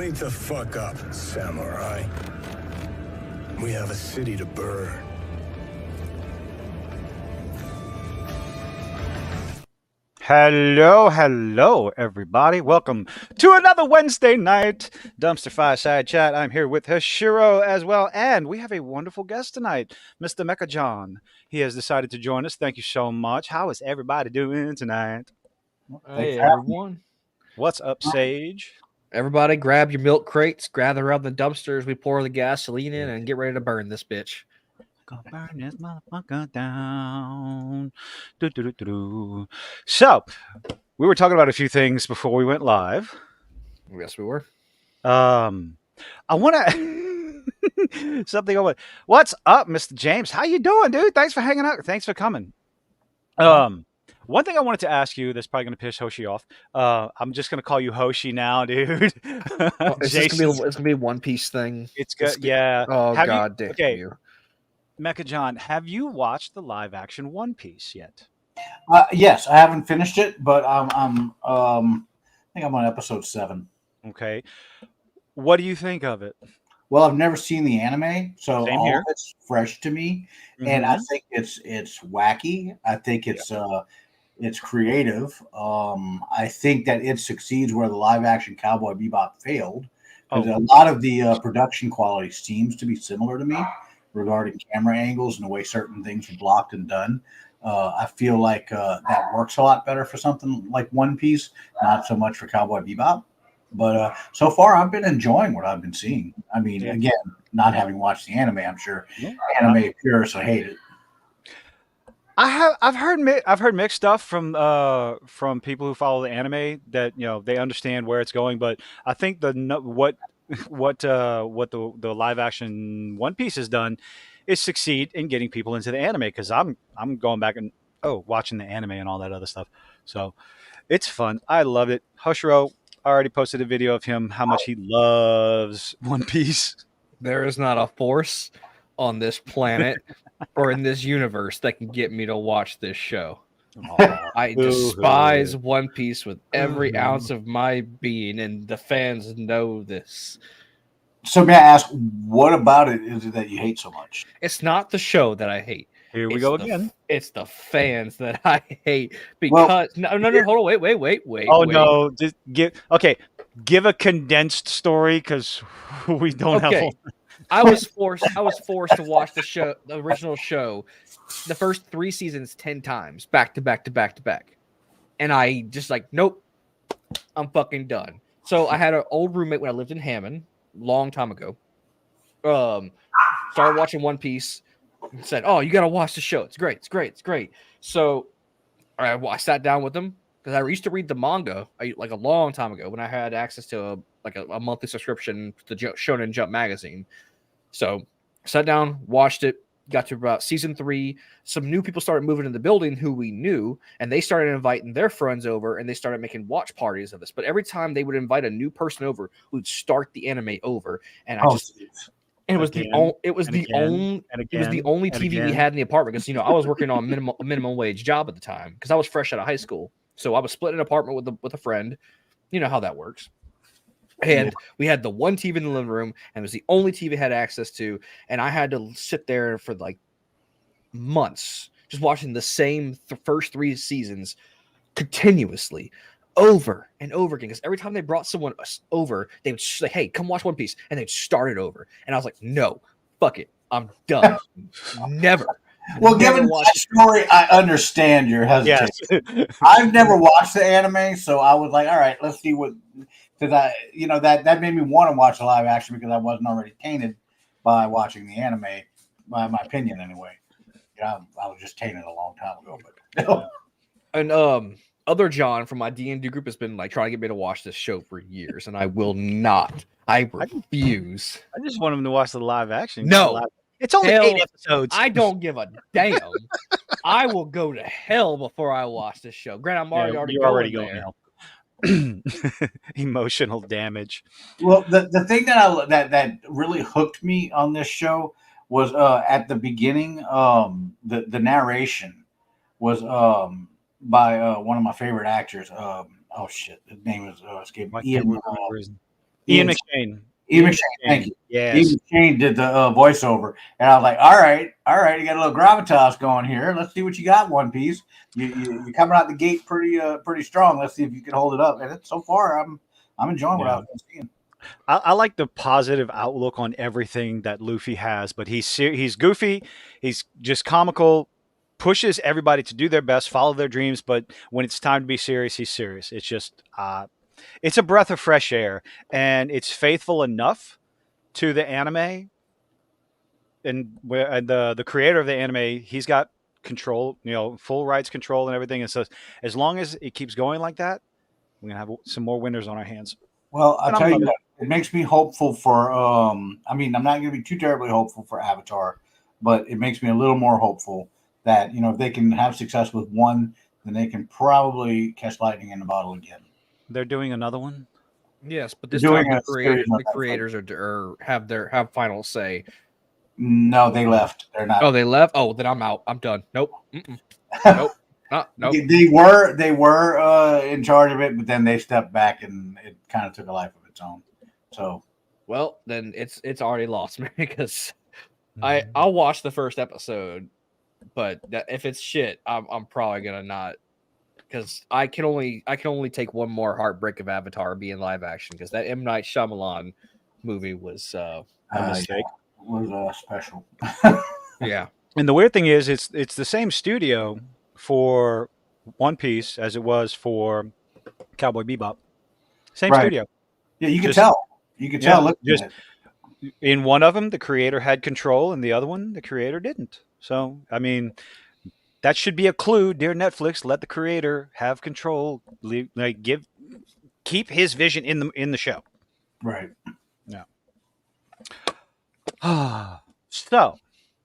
Crank the fuck up, samurai. We have a city to burn. Hello, everybody. Welcome to another Wednesday night Dumpster-Fireside chat. I'm here with Hashiro as well, and we have a wonderful guest tonight, Mr. Mecha John. He has decided to join us. Thank you so much. How is everybody doing tonight? Hey, everyone. What's up, Sage? Everybody grab your milk crates, gather around the dumpsters, we pour the gasoline in, and get ready to burn this bitch. Gonna burn this motherfucker down. Do. So, we were talking about a few things before we went live. Yes, we were. I want to something over. What's up, Mr. James? How you doing, dude? Thanks for hanging out. Thanks for coming. One thing I wanted to ask you that's probably going to piss Hoshi off. I'm just going to call you Hoshi now, dude. It's gonna be a One Piece thing. It's good. Yeah. Oh God, damn you. Mecha John, have you watched the live action One Piece yet? Yes, I haven't finished it, but I think I'm on episode 7. Okay. What do you think of it? Well, I've never seen the anime, so Same all here. of it's fresh to me, and I think it's wacky. I think it's creative. I think that it succeeds where the live action Cowboy Bebop failed, because a lot of the production quality seems to be similar to me regarding camera angles and the way certain things are blocked and done. I feel like that works a lot better for something like One Piece, not so much for Cowboy Bebop. But so far, I've been enjoying what I've been seeing. I mean, again, not having watched the anime, I'm sure anime purists will hate it. I've heard mixed stuff from people who follow the anime that they understand where it's going, but I think what the live action One Piece has done is succeed in getting people into the anime, because I'm going back and watching the anime and all that other stuff. So it's fun. I love it. Hoshiro already posted a video of him how much he loves One Piece. There is not a force on this planet or in this universe that can get me to watch this show. I despise One Piece with every ounce of my being, and the fans know this. So may I ask, what about it is it that you hate so much? It's not the show that I hate. Here we go again. It's the fans that I hate, because no, hold on, wait. Oh no, just give a condensed story, because we don't have. I was forced to watch the original show, the first 3 seasons 10 times, back to back, and I just nope, I'm fucking done. So I had an old roommate when I lived in Hammond, long time ago. Started watching One Piece. And said, "Oh, you got to watch the show. It's great. So, I sat down with them, because I used to read the manga like a long time ago when I had access to a monthly subscription to Shonen Jump magazine. So, sat down, watched it, got to about season 3. Some new people started moving in the building who we knew, and they started inviting their friends over, and they started making watch parties of this. But every time they would invite a new person over, we'd start the anime over, and it was the only TV we had in the apartment, because I was working on a minimum wage job at the time, because I was fresh out of high school. So I was splitting an apartment with a friend. You know how that works. And we had the one TV in the living room, and it was the only TV I had access to. And I had to sit there for months just watching the same first 3 seasons continuously, over and over again, because every time they brought someone over, they would say, "Hey, come watch One Piece," and they'd start it over. And I was like, "No, fuck it, I'm done." Never. Well, given that story, I understand your hesitation. Yes. I've never watched the anime, so I was like, "All right, let's see what." Because that made me want to watch the live action, because I wasn't already tainted by watching the anime, by my opinion anyway. I was just tainted a long time ago, but. And other John from my D&D group has been trying to get me to watch this show for years, and I will not. I refuse. I just want him to watch the live action. No, it's only 8 episodes. I don't give a damn. I will go to hell before I watch this show. Grant, I'm already going now. Emotional damage. Well, the thing that really hooked me on this show was at the beginning. The narration was by one of my favorite actors. His name is escaped. Ian McShane. Ian McShane, thank you. Yes. Ian McShane did the voiceover, and I was like, all right, you got a little gravitas going here. Let's see what you got, One Piece. You coming out the gate pretty strong. Let's see if you can hold it up. And so far, I'm enjoying what I've been seeing. I like the positive outlook on everything that Luffy has, but he's goofy, he's just comical, pushes everybody to do their best, follow their dreams, but when it's time to be serious, he's serious. It's just it's a breath of fresh air, and it's faithful enough to the anime, and the creator of the anime, he's got control, full rights control and everything, and so as long as it keeps going like that, we're gonna have some more winners on our hands. Well, I'll tell you what, it makes me hopeful for I mean, I'm not going to be too terribly hopeful for Avatar, but it makes me a little more hopeful that, if they can have success with one, then they can probably catch lightning in the bottle again. They're doing another one? Yes, but this time the creators have final say. No, they left. They're not. Oh, they left? Oh, then I'm out. I'm done. Nope. Nope. Nope. They were in charge of it, but then they stepped back and it kind of took a life of its own. So, well, then it's already lost me because I'll watch the first episode, but if it's shit, I'm probably gonna not, because I can only take one more heartbreak of Avatar being live action, because that M. Night Shyamalan movie was a mistake. Was special. Yeah. And the weird thing is, it's the same studio for One Piece as it was for Cowboy Bebop. Same studio. Yeah, you can tell. You can tell. Look, just in one of them, the creator had control, and the other one, the creator didn't. So, I mean, that should be a clue, dear Netflix. Let the creator have control. Keep his vision in the show. Right. Yeah. So,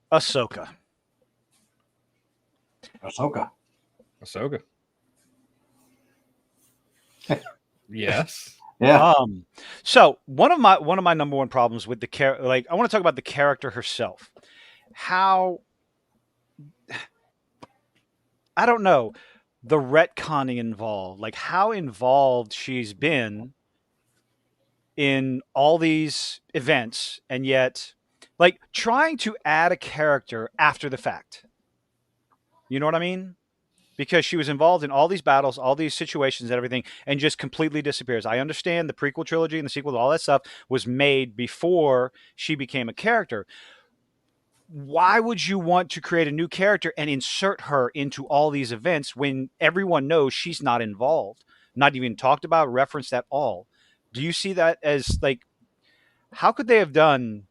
Ahsoka. Yes. Yeah. So one of my number one problems with the character, I want to talk about the character herself. How, I don't know, the retconning involved, how involved she's been in all these events, and yet trying to add a character after the fact. You know what I mean? Because she was involved in all these battles, all these situations and everything, and just completely disappears. I understand the prequel trilogy and the sequel, all that stuff was made before she became a character. Why would you want to create a new character and insert her into all these events when everyone knows she's not involved, not even talked about, referenced at all? Do you see that as how could they have done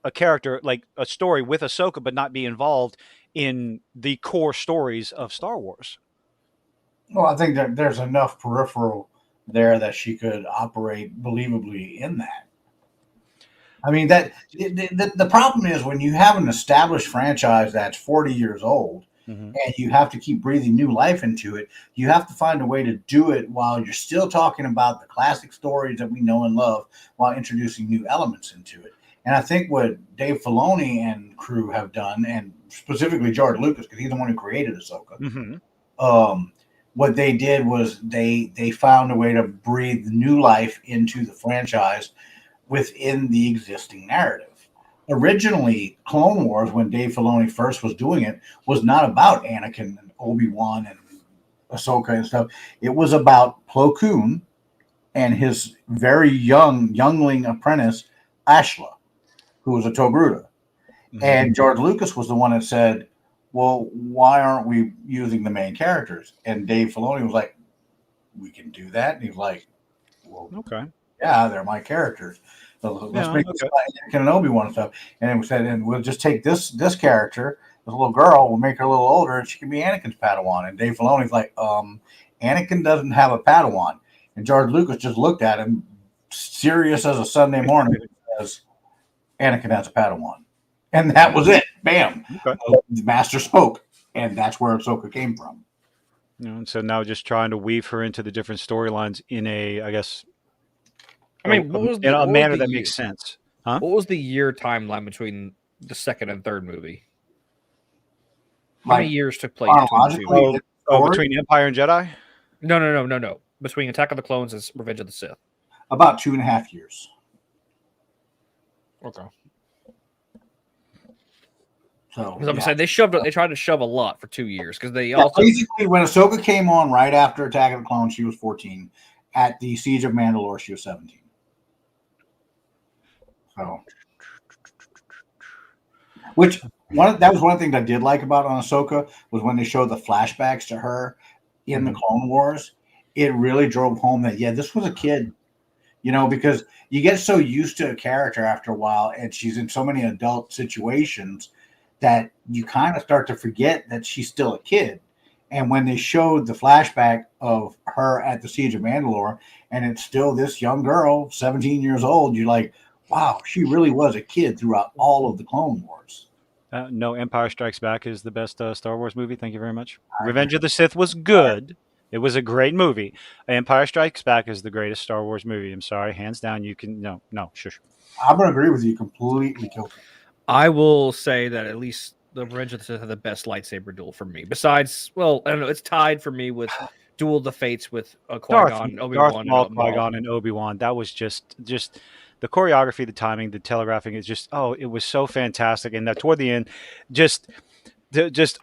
a character, a story with Ahsoka, but not be involved in the core stories of Star Wars? Well, I think that there's enough peripheral there that she could operate believably in that. I mean, that the problem is when you have an established franchise that's 40 years old, and you have to keep breathing new life into it, you have to find a way to do it while you're still talking about the classic stories that we know and love, while introducing new elements into it. And I think what Dave Filoni and crew have done, and specifically George Lucas, because he's the one who created Ahsoka, what they did was they found a way to breathe new life into the franchise within the existing narrative. Originally, Clone Wars, when Dave Filoni first was doing it, was not about Anakin and Obi-Wan and Ahsoka and stuff. It was about Plo Koon and his very youngling apprentice, Ashla, who was a Togruta. And George Lucas was the one that said, well, why aren't we using the main characters? And Dave Filoni was like, we can do that. And he was like, well, okay, yeah, they're my characters. So let's make this about Anakin and Obi-Wan and stuff. And it said, and we'll just take this character, this little girl, we'll make her a little older, and she can be Anakin's Padawan. And Dave Filoni's like, Anakin doesn't have a Padawan. And George Lucas just looked at him, serious as a Sunday morning, and says, Anakin has a Padawan. And that was it. Bam. Okay. The master spoke. And that's where Ahsoka came from. And so now just trying to weave her into the different storylines in a, I guess, in a manner that makes sense. Huh? What was the year timeline between the second and third movie? How many years took place between between Empire and Jedi? No. Between Attack of the Clones and Revenge of the Sith. About 2.5 years. Okay. So Because I'm saying they tried to shove a lot for 2 years because they yeah, also basically when Ahsoka came on right after Attack of the Clones, she was 14. At the Siege of Mandalore, she was 17. So, which that was one of the things I did like about on Ahsoka was when they showed the flashbacks to her in the Clone Wars. It really drove home that this was a kid, because you get so used to a character after a while, and she's in so many adult situations that you kind of start to forget that she's still a kid. And when they showed the flashback of her at the Siege of Mandalore, and it's still this young girl, 17 years old, you're like, wow, she really was a kid throughout all of the Clone Wars. No, Empire Strikes Back is the best Star Wars movie. Thank you very much. Revenge of the Sith was good. It was a great movie. Empire Strikes Back is the greatest Star Wars movie. I'm sorry, hands down. You can no, shush. I'm gonna agree with you completely. I will say that at least the Revenge of the Sith had the best lightsaber duel for me. Besides, well, I don't know, it's tied for me with Duel of the Fates with Qui-Gon, Obi-Wan, Darth Maul, Qui-Gon, and Obi-Wan. That was just the choreography, the timing, the telegraphing is just it was so fantastic. And that toward the end, just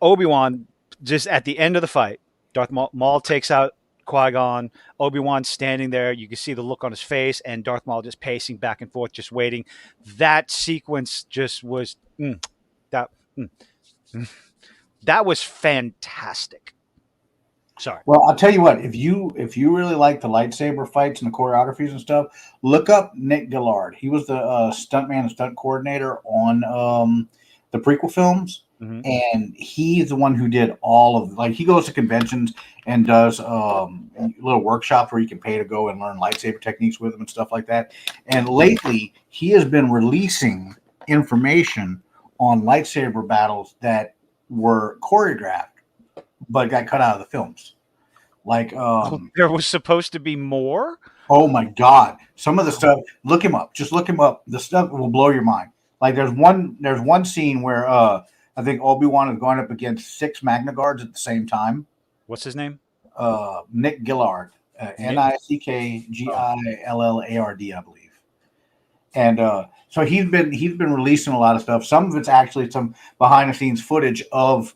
Obi-Wan, just at the end of the fight, Darth Maul takes out Qui-Gon, Obi-Wan standing there. You can see the look on his face, and Darth Maul just pacing back and forth, just waiting. That sequence just was that was fantastic. Sorry. Well, I'll tell you what. If you really like the lightsaber fights and the choreographies and stuff, look up Nick Gillard. He was the stuntman and stunt coordinator on the prequel films, and he's the one who did all of he goes to conventions and does little workshops where you can pay to go and learn lightsaber techniques with him and stuff like that. And lately, he has been releasing information on lightsaber battles that were choreographed but got cut out of the films. There was supposed to be more. Oh my God! Some of the stuff. Look him up. Just look him up. The stuff will blow your mind. Like there's one scene where I think Obi-Wan is going up against 6 Magna Guards at the same time. What's his name? Nick Gillard. Nickgillard, I believe. And so he's been releasing a lot of stuff. Some of it's actually some behind the scenes footage of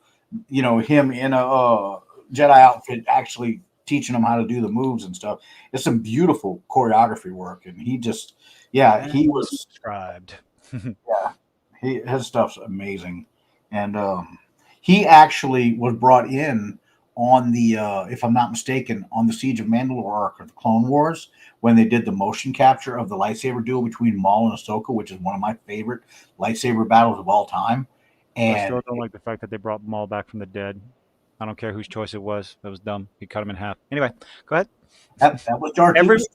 him in a Jedi outfit actually teaching them how to do the moves and stuff. It's some beautiful choreography work, and he just he was described. His stuff's amazing, and he actually was brought in on the if I'm not mistaken on the Siege of Mandalore arc of the Clone Wars when they did the motion capture of the lightsaber duel between Maul and Ahsoka, which is one of my favorite lightsaber battles of all time. And I still don't like the fact that they brought Maul back from the dead. I don't care whose choice it was. That was dumb. He cut him in half. Anyway, go ahead. That was George Lucas.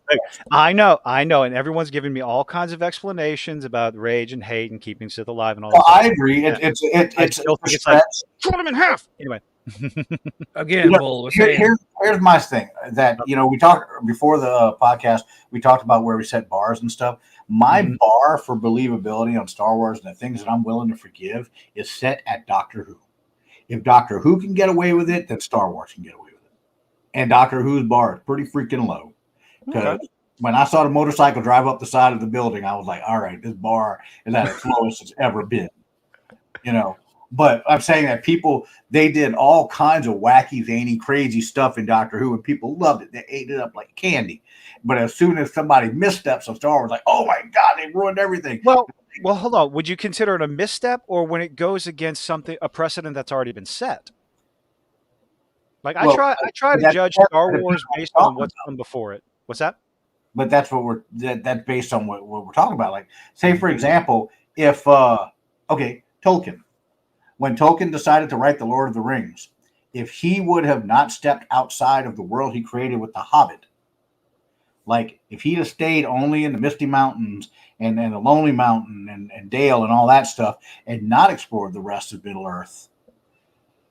I know, and everyone's giving me all kinds of explanations about rage and hate and keeping Sith alive and all. Well, I agree. It's like cut him in half. Anyway, again, here's my thing that we talked before the podcast. We talked about where we set bars and stuff. My bar for believability on Star Wars and the things that I'm willing to forgive is set at Doctor Who. If Doctor Who can get away with it, then Star Wars can get away with it. And Doctor Who's bar is pretty freaking low. Because when I saw the motorcycle drive up the side of the building, I was like, all right, this bar is at its lowest it's ever been. But I'm saying that they did all kinds of wacky, zany, crazy stuff in Doctor Who, and people loved it. They ate it up like candy. But as soon as somebody missteps on Star Wars, like, oh my God, they ruined everything. Well, hold on. Would you consider it a misstep, or when it goes against a precedent that's already been set? Like I try to judge Star Wars based on what's come before it. What's that? But that's what that's based on what we're talking about. Like, say for example, if Tolkien, when Tolkien decided to write The Lord of the Rings, if he would have not stepped outside of the world he created with The Hobbit, like if he'd have stayed only in the Misty Mountains and the Lonely Mountain and Dale and all that stuff and not explored the rest of Middle Earth,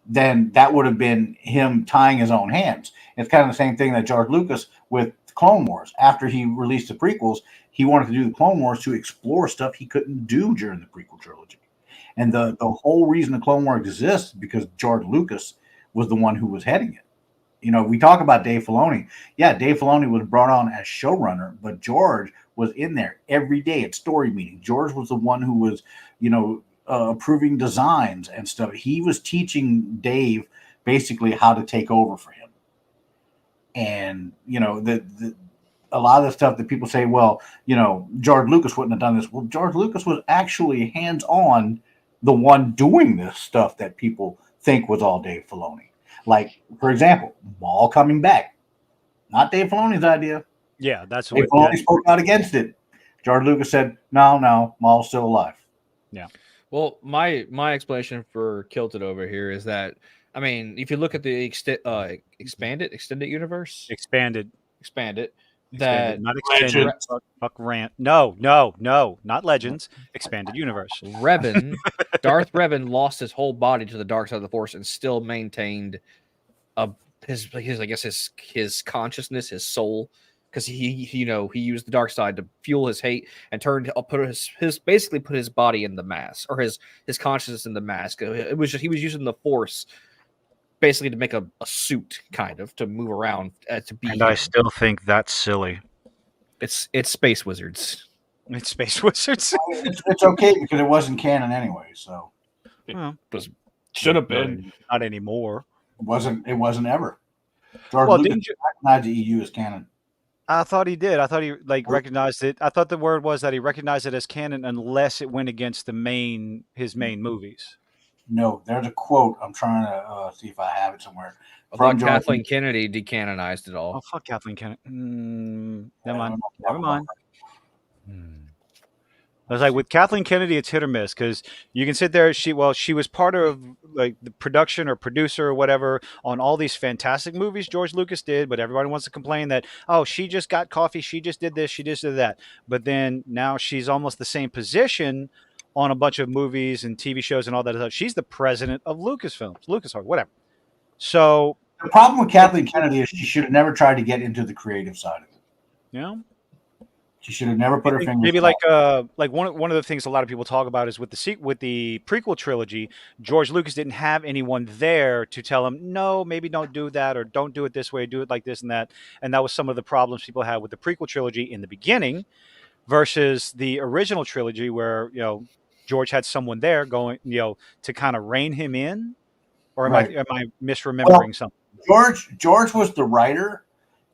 then that would have been him tying his own hands. It's kind of the same thing that George Lucas with Clone Wars. After he released the prequels, he wanted to do the Clone Wars to explore stuff he couldn't do during the prequel trilogy. And the whole reason the Clone Wars exists because George Lucas was the one who was heading it. You know, we talk about Dave Filoni. Yeah, Dave Filoni was brought on as showrunner, but George was in there every day at story meetings. George was the one who was, approving designs and stuff. He was teaching Dave basically how to take over for him. And, a lot of the stuff that people say, well, George Lucas wouldn't have done this. Well, George Lucas was actually hands-on the one doing this stuff that people think was all Dave Filoni. Like, for example, Maul coming back. Not Dave Filoni's idea. Yeah, that's Dave Filoni spoke out against it. George Lucas said, no, Maul's still alive. Yeah. Well, my explanation for Kilted over here is that, I mean, if you look at the extended universe, expanded, that not extended. Fuck rant. No, not Legends. Expanded universe. Darth Revan lost his whole body to the dark side of the Force and still maintained his consciousness, his soul, because he used the dark side to fuel his hate and basically put his body in the mask, or his consciousness in the mask. It was just, he was using the Force basically to make a suit, kind of, to move around, to be. And I still think that's silly. It's Space Wizards. It's Space Wizards. It's okay because it wasn't canon anyway. So should have been. Not anymore. It wasn't ever. George Lucas recognized the EU as canon. I thought he did. I thought he recognized it. I thought the word was that he recognized it as canon unless it went against his main movies. No, there's a quote. I'm trying to see if I have it somewhere. From Kathleen Kennedy decanonized it all. Oh, fuck Kathleen Kennedy. Never mind. I was like, with Kathleen Kennedy, it's hit or miss, because you can sit there. She was part of like the production or producer or whatever on all these fantastic movies George Lucas did, but everybody wants to complain that, oh, she just got coffee, she just did this, she just did that. But then now she's almost the same position on a bunch of movies and TV shows and all that stuff. She's the president of Lucasfilms, LucasArts, whatever. So the problem with Kathleen Kennedy is she should have never tried to get into the creative side of it. Yeah. She should have never put her finger. Maybe like one of the things a lot of people talk about is with the prequel trilogy, George Lucas didn't have anyone there to tell him, no, maybe don't do that, or don't do it this way, do it like this and that. And that was some of the problems people had with the prequel trilogy in the beginning versus the original trilogy, where George had someone there going, to kind of rein him in. Or am I misremembering something? George was the writer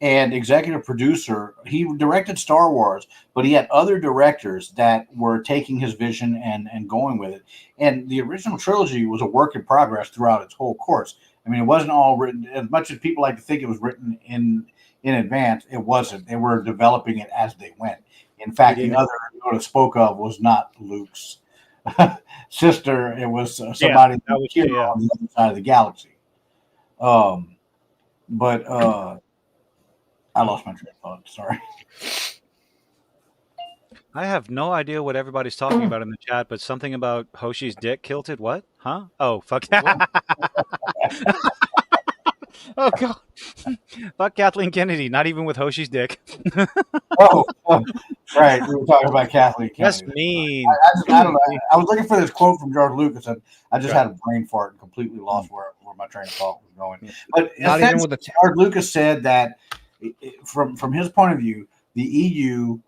and executive producer. He directed Star Wars, but he had other directors that were taking his vision and going with it. And the original trilogy was a work in progress throughout its whole course. I mean, it wasn't all written, as much as people like to think it was written in advance. It wasn't. They were developing it as they went. In fact, the other Yoda spoke of was not Luke's sister. It was somebody that was here on the other side of the galaxy. But I lost my train of thought. Sorry. I have no idea what everybody's talking about in the chat, but something about Hoshi's dick kilted. What? Huh? Oh, fuck. Oh, God. Fuck Kathleen Kennedy. Not even with Hoshi's dick. Right. We were talking about Kathleen Kennedy. That's mean. I don't know. I was looking for this quote from George Lucas, and I just had a brain fart and completely lost where my train of thought was going. But not even with George Lucas said that from his point of view, the EU,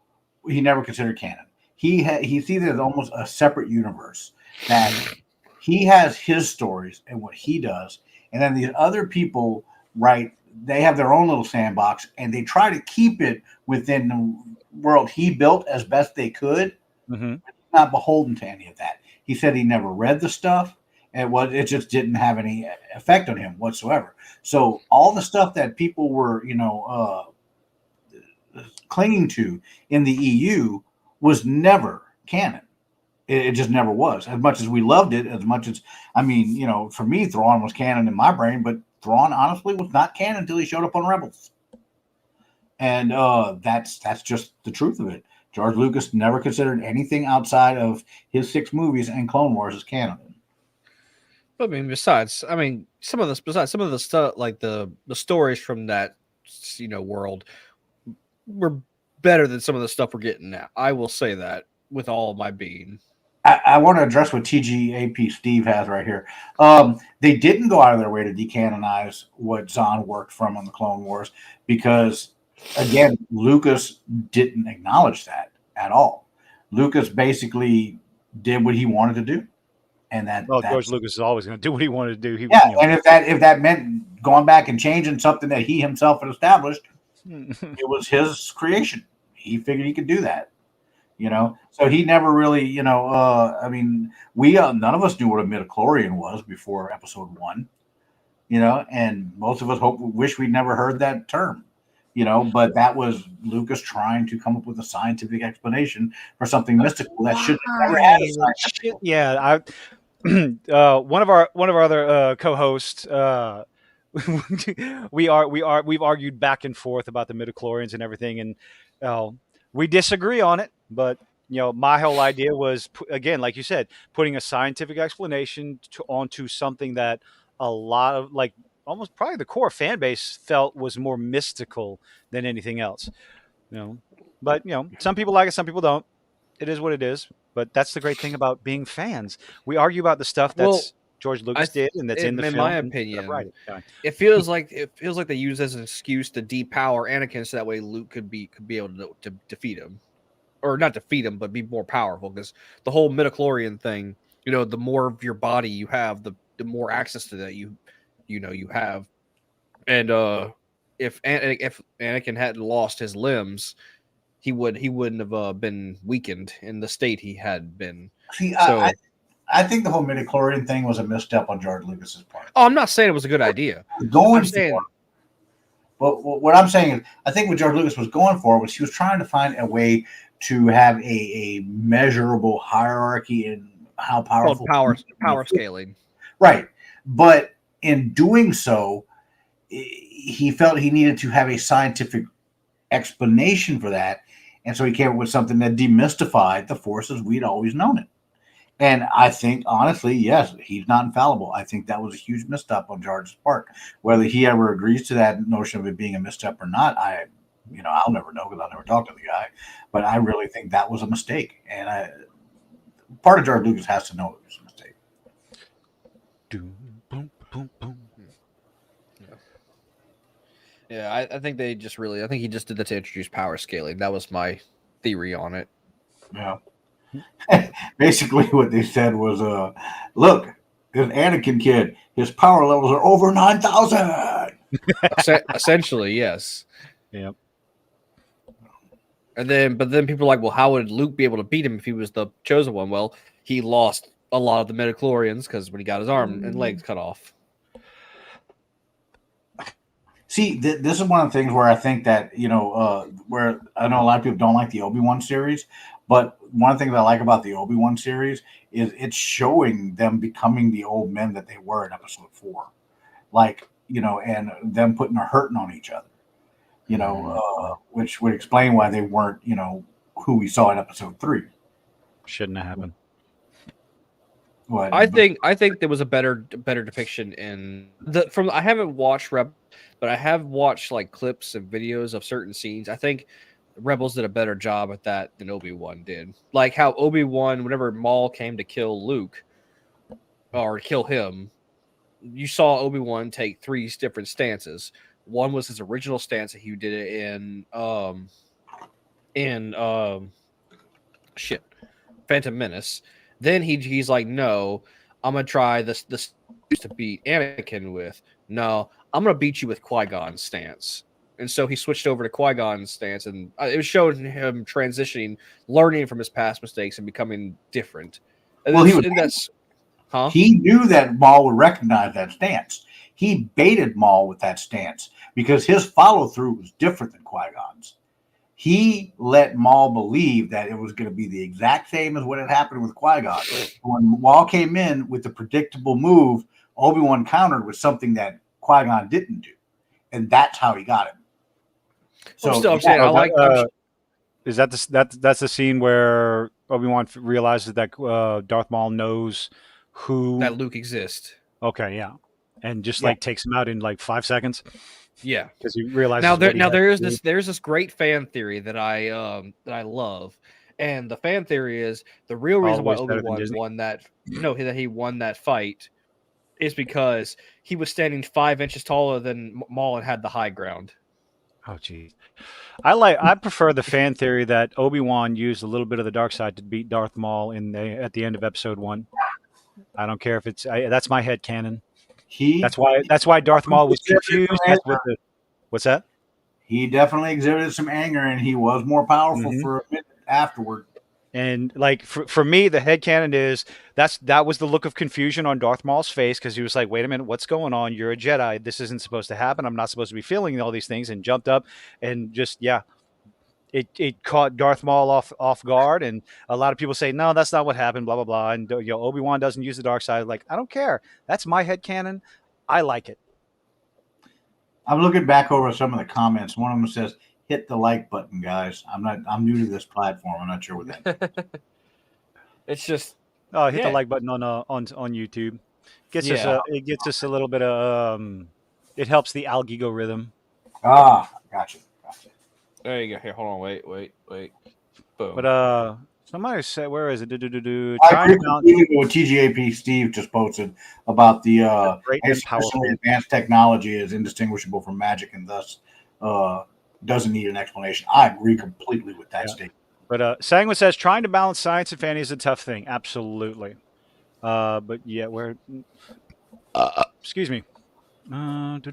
he never considered canon. He sees it as almost a separate universe, that he has his stories and what he does, and then these other people, right, they have their own little sandbox, and they try to keep it within the world he built as best they could. Mm-hmm. Not beholden to any of that. He said he never read the stuff, and it just didn't have any effect on him whatsoever. So all the stuff that people were, clinging to in the EU was never canon. It just never was. As much as we loved it, as much as, for me, Thrawn was canon in my brain, but Thrawn honestly was not canon until he showed up on Rebels. And that's just the truth of it. George Lucas never considered anything outside of his 6 movies and Clone Wars as canon. Besides some of the stuff, like the stories from that, world were better than some of the stuff we're getting now. I will say that with all my being. I want to address what TGAP Steve has right here. They didn't go out of their way to decanonize what Zahn worked from on the Clone Wars because, again, Lucas didn't acknowledge that at all. Lucas basically did what he wanted to do, and George Lucas is always going to do what he wanted to do. And if that meant going back and changing something that he himself had established, it was his creation. He figured he could do that. So he never really, I mean, we none of us knew what a midichlorian was before episode 1, and most of us wish we'd never heard that term, but that was Lucas trying to come up with a scientific explanation for something mystical that should have never had a scientific. Yeah, one of our other co-hosts, we've argued back and forth about the midichlorians and everything, and we disagree on it. But my whole idea was, again, like you said, putting a scientific explanation onto something that a lot of, like, almost probably the core fan base felt was more mystical than anything else. But some people like it, some people don't. It is what it is. But that's the great thing about being fans. We argue about the stuff that's George Lucas did and that's in the film. In my opinion, it feels like they use it as an excuse to depower Anakin, so that way Luke could be able to defeat him, or not defeat him, but be more powerful. Because the whole midichlorian thing, the more of your body you have, the more access to that you have. And if Anakin hadn't lost his limbs, he wouldn't have been weakened in the state he had been. See, I think the whole midichlorian thing was a misstep on George Lucas's part. Oh, I'm not saying it was a good idea. But what I'm saying is, I think what George Lucas was going for was he was trying to find a way to have a measurable hierarchy in how powerful power scaling. Right. But in doing so, he felt he needed to have a scientific explanation for that. And so he came up with something that demystified the Force as we'd always known it. And I think, honestly, yes, he's not infallible. I think that was a huge misstep on George's part. Whether he ever agrees to that notion of it being a misstep or not, I'll never know because I'll never talk to the guy. But I really think that was a mistake. And part of George Lucas has to know it was a mistake. Boom, boom, boom. Yeah, I think he just did that to introduce power scaling. That was my theory on it. Yeah. Basically, what they said was, look, this Anakin kid, his power levels are over 9,000. Essentially, yes. Yep. But then people are like, well, how would Luke be able to beat him if he was the chosen one? Well, he lost a lot of the midichlorians because when he got his arm and legs cut off. See, this is one of the things where I think that, where I know a lot of people don't like the Obi-Wan series, but one of the things I like about the Obi-Wan series is it's showing them becoming the old men that they were in episode 4. Like, and them putting a hurting on each other, which would explain why they weren't, who we saw in episode 3. Shouldn't have happened. I think there was a better depiction in I haven't watched Rebels, but I have watched like clips and videos of certain scenes. I think Rebels did a better job at that than Obi-Wan did. Like how Obi-Wan, whenever Maul came to kill Luke or kill him, you saw Obi-Wan take 3 different stances. One was his original stance that he did it in Phantom Menace. Then he's like, no, I'm gonna try this to beat Anakin with. No, I'm gonna beat you with Qui-Gon's stance. And so he switched over to Qui-Gon's stance, and it was showing him transitioning, learning from his past mistakes, and becoming different. And well, he knew that Maul would recognize that stance. He baited Maul with that stance because his follow-through was different than Qui-Gon's. He let Maul believe that it was going to be the exact same as what had happened with Qui-Gon. When Maul came in with the predictable move, Obi-Wan countered with something that Qui-Gon didn't do. And that's how he got him. So I'm saying I like is that that's the scene where Obi-Wan realizes that Darth Maul knows that Luke exists. Okay, yeah. And just takes him out in like 5 seconds. Yeah, because he realizes there's this great fan theory that I love, And the fan theory is the real reason why Always better than Obi-Wan Disney. won that he won that fight is because he was standing 5 inches taller than Maul and had the high ground. Oh, geez. I prefer the fan theory that Obi-Wan used a little bit of the dark side to beat Darth Maul at the end of Episode 1. I don't care if that's my head canon. That's why Darth Maul was confused. What's that? He definitely exhibited some anger, and he was more powerful for a minute afterward. And like for me, the headcanon is that was the look of confusion on Darth Maul's face, because he was like, wait a minute, what's going on? You're a Jedi. This isn't supposed to happen. I'm not supposed to be feeling all these things, and jumped up and just, it caught Darth Maul off guard. And a lot of people say, no, that's not what happened, blah, blah, blah. And Obi-Wan doesn't use the dark side. Like, I don't care. That's my headcanon. I like it. I'm looking back over some of the comments. One of them says, hit the like button, guys. I'm new to this platform. I'm not sure what that is. It's just hit the like button on YouTube. It gets us a little bit of it helps the algorithm. Gotcha. There you go. Here, hold on. Wait. Boom. But somebody said, where is it? I agree with what TGAP Steve just posted about the advanced technology is indistinguishable from magic, and thus doesn't need an explanation. I agree completely with that statement. But Sanguine says trying to balance science and fantasy is a tough thing. Absolutely. But yeah, excuse me. If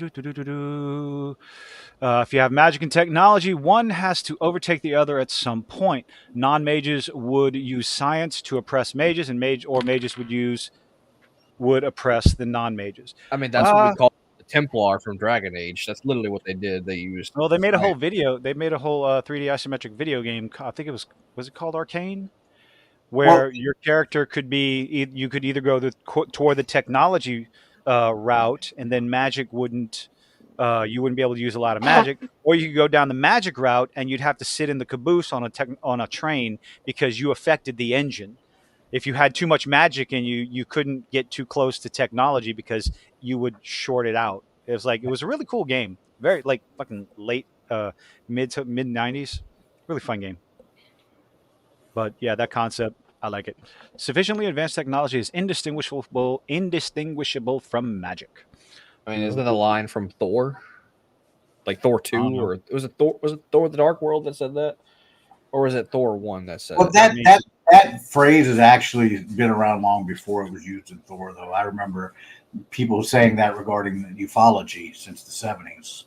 you have magic and technology, one has to overtake the other at some point. Non-mages would use science to oppress mages, and mages would oppress the non-mages. I mean, that's what we call the Templar from Dragon Age. That's literally what they did. They used. Well, they made a whole video. They made a whole 3D isometric video game. I think was it called Arcane? Where your character could be, you could either go toward the technology route, and then magic you wouldn't be able to use a lot of magic, or you could go down the magic route, and you'd have to sit in the caboose on a train because you affected the engine. If you had too much magic in you, you couldn't get too close to technology because you would short it out. It was a really cool game, very like fucking late mid 90s, really fun game. But yeah, that concept, I like it. Sufficiently advanced technology is indistinguishable from magic. I mean, isn't that a line from Thor? Like Thor 2, or was it Thor the Dark World that said that? Or was it Thor 1 that said that? That phrase has actually been around long before it was used in Thor, though. I remember people saying that regarding ufology since the 70s.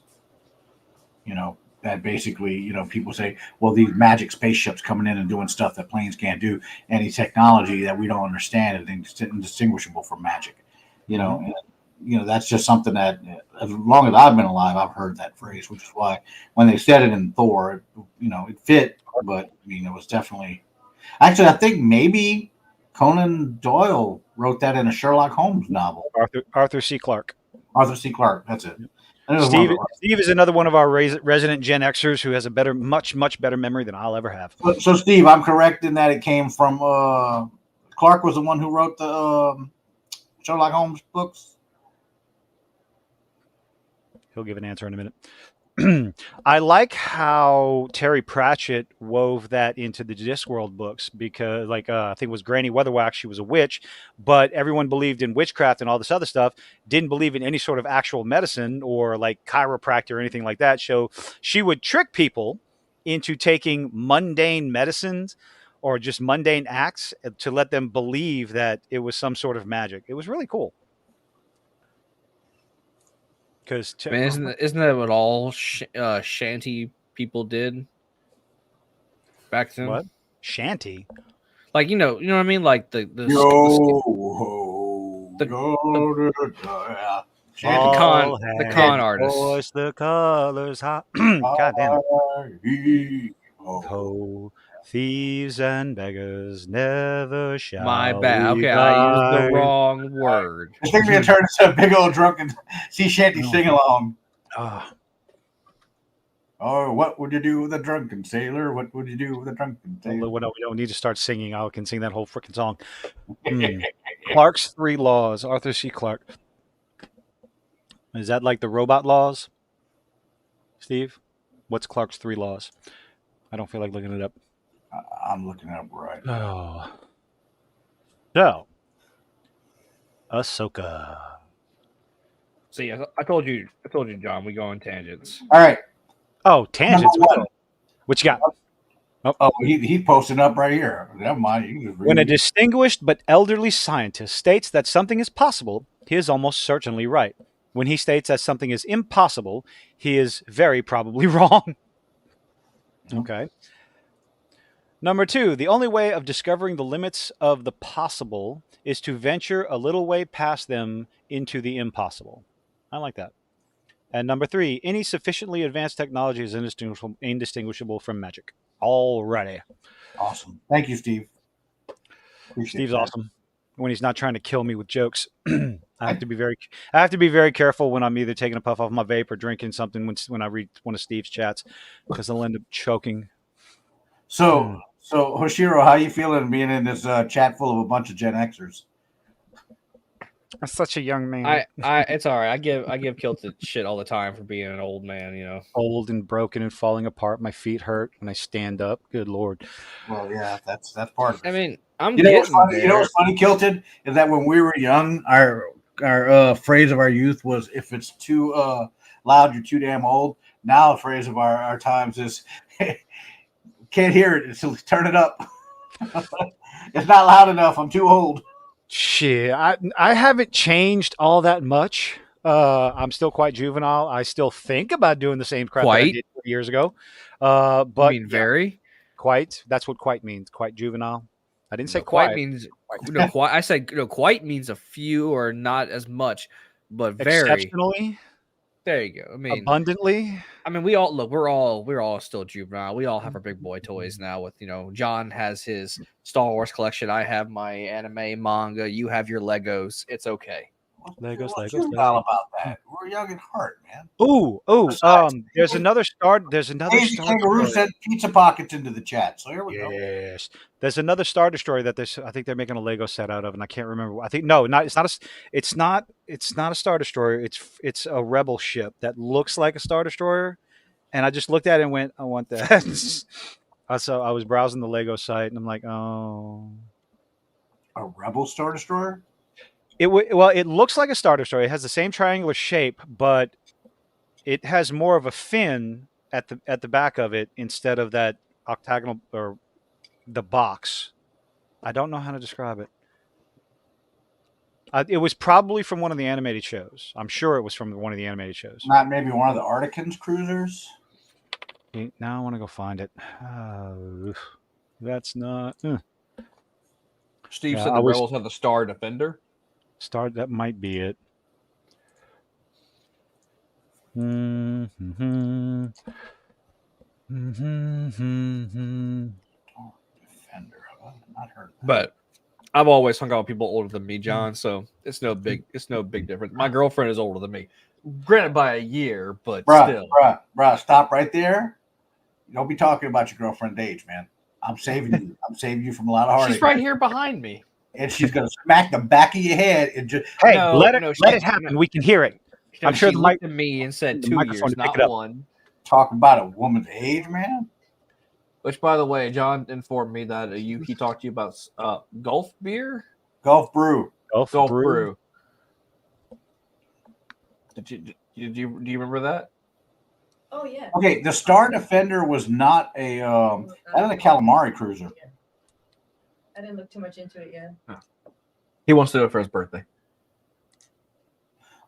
That basically, people say, well, these magic spaceships coming in and doing stuff that planes can't do. Any technology that we don't understand is indistinguishable from magic. That's just something that, as long as I've been alive, I've heard that phrase, which is why when they said it in Thor, it fit. But it was definitely. Actually, I think maybe Conan Doyle wrote that in a Sherlock Holmes novel. Arthur C. Clarke. Arthur C. Clarke. That's it. Steve is another one of our resident Gen Xers who has a much better memory than I'll ever have. So Steve, I'm correct in that it came from Clarke was the one who wrote the Sherlock Holmes books. He'll give an answer in a minute. I like how Terry Pratchett wove that into the Discworld books because, I think it was Granny Weatherwax, she was a witch, but everyone believed in witchcraft and all this other stuff, didn't believe in any sort of actual medicine or like chiropractor or anything like that. So she would trick people into taking mundane medicines or just mundane acts to let them believe that it was some sort of magic. It was really cool. Because isn't that what all shanty people did back then? What? Shanty? Like you know what I mean? Like the con artists. Voice the colors hot. God damn it. Oh, thieves and beggars never shall. My bad. Okay, I used the wrong word. I think we're gonna turn into a big old drunken sea shanty sing along. Oh, what would you do with a drunken sailor? What would you do with a drunken sailor? We don't need to start singing. I can sing that whole freaking song. Clarke's 3 laws. Arthur C. Clarke. Is that like the robot laws, Steve? What's Clarke's 3 laws? I don't feel like looking it up. I'm looking it up right now. Oh. So, Ahsoka. See, I told you, John. We go on tangents. All right. Oh, tangents. Number one. What you got? Oh, he posted up right here. Never mind. You can just read When a it. distinguished but elderly scientist states that something is possible, he is almost certainly right. When he states that something is impossible, he is very probably wrong. Okay. Number 2, the only way of discovering the limits of the possible is to venture a little way past them into the impossible. I like that. And number 3, any sufficiently advanced technology is indistinguishable from magic. Alrighty. Awesome. Thank you, Steve. Appreciate Steve's that. awesome when he's not trying to kill me with jokes. I have to be very careful when I'm either taking a puff off my vape or drinking something when I read one of Steve's chats, because I'll end up choking. So Hoshiro, how you feeling being in this chat full of a bunch of Gen Xers? I'm such a young man. It's all right. I give Kilted shit all the time for being an old man. You know, Old and broken and falling apart. My feet hurt when I stand up. Good Lord. Well, yeah, that's part of it. I mean, I'm You know what's getting funny? there. You know what's funny, Kilted, is that when we were young, our phrase of our youth was, "If it's too loud, you're too damn old." Now, the phrase of our times is, "Can't hear it, so turn it up." It's not loud enough. I'm too old. Shit, I haven't changed all that much. I'm still quite juvenile. I still think about doing the same crap that I Quite? did 20 years ago. But I mean, yeah, very. quite. That's what quite means. Quite juvenile. I didn't say No, quite quiet. means no. Quite. I said no. Quite means a few or not as much, but very. Exceptionally, There you go. I mean, abundantly. we all look. We're all still juvenile. We all have our big boy toys now. With John has his Star Wars collection. I have my anime manga. You have your Legos. It's okay. Legos. All about that. We're young at heart, man. There's another Star. There's another Daisy Star. Kangaroo sent pizza pockets into the chat, so here we go. Yes, there's another Star Destroyer that I think they're making a Lego set out of, and I can't remember. I think no, not. It's not a Star Destroyer. It's a Rebel ship that looks like a Star Destroyer, and I just looked at it and went, I want that. So I was browsing the Lego site, and I'm like, oh, A Rebel Star Destroyer? it looks like a Star Destroyer. It has the same triangular shape, but it has more of a fin at the back of it instead of that octagonal or the box. I don't know how to describe it. It was probably from one of the animated shows. I'm sure it was from one of the animated shows. Not maybe one of the Articans cruisers? Now I want to go find it. That's not. Steve Yeah, said I the was- Rebels have the Star Defender. That might be it. Mm-hmm. Mm-hmm. Defender. I've not heard that. But I've always hung out with people older than me, John. So it's no big difference. My girlfriend is older than me, granted by a year, but still. Bruh, stop right there. Don't be talking about your girlfriend's age, man. I'm saving you. I'm saving you from a lot of heartache. She's right here behind me. And she's gonna smack the back of your head and just Hey, No, let no, it happen. We can hear it. I'm sure she the looked at me and said the 2 microphone years, to pick not it up. 1. talk about a woman's age, man. Which, by the way, John informed me that he talked to you about Gulf beer, Gulf Brew. Gulf Brew. Do you remember that? Oh yeah. Okay, the Star Defender was not a that is a calamari cruiser. I didn't look too much into it yet. He wants to do it for his birthday.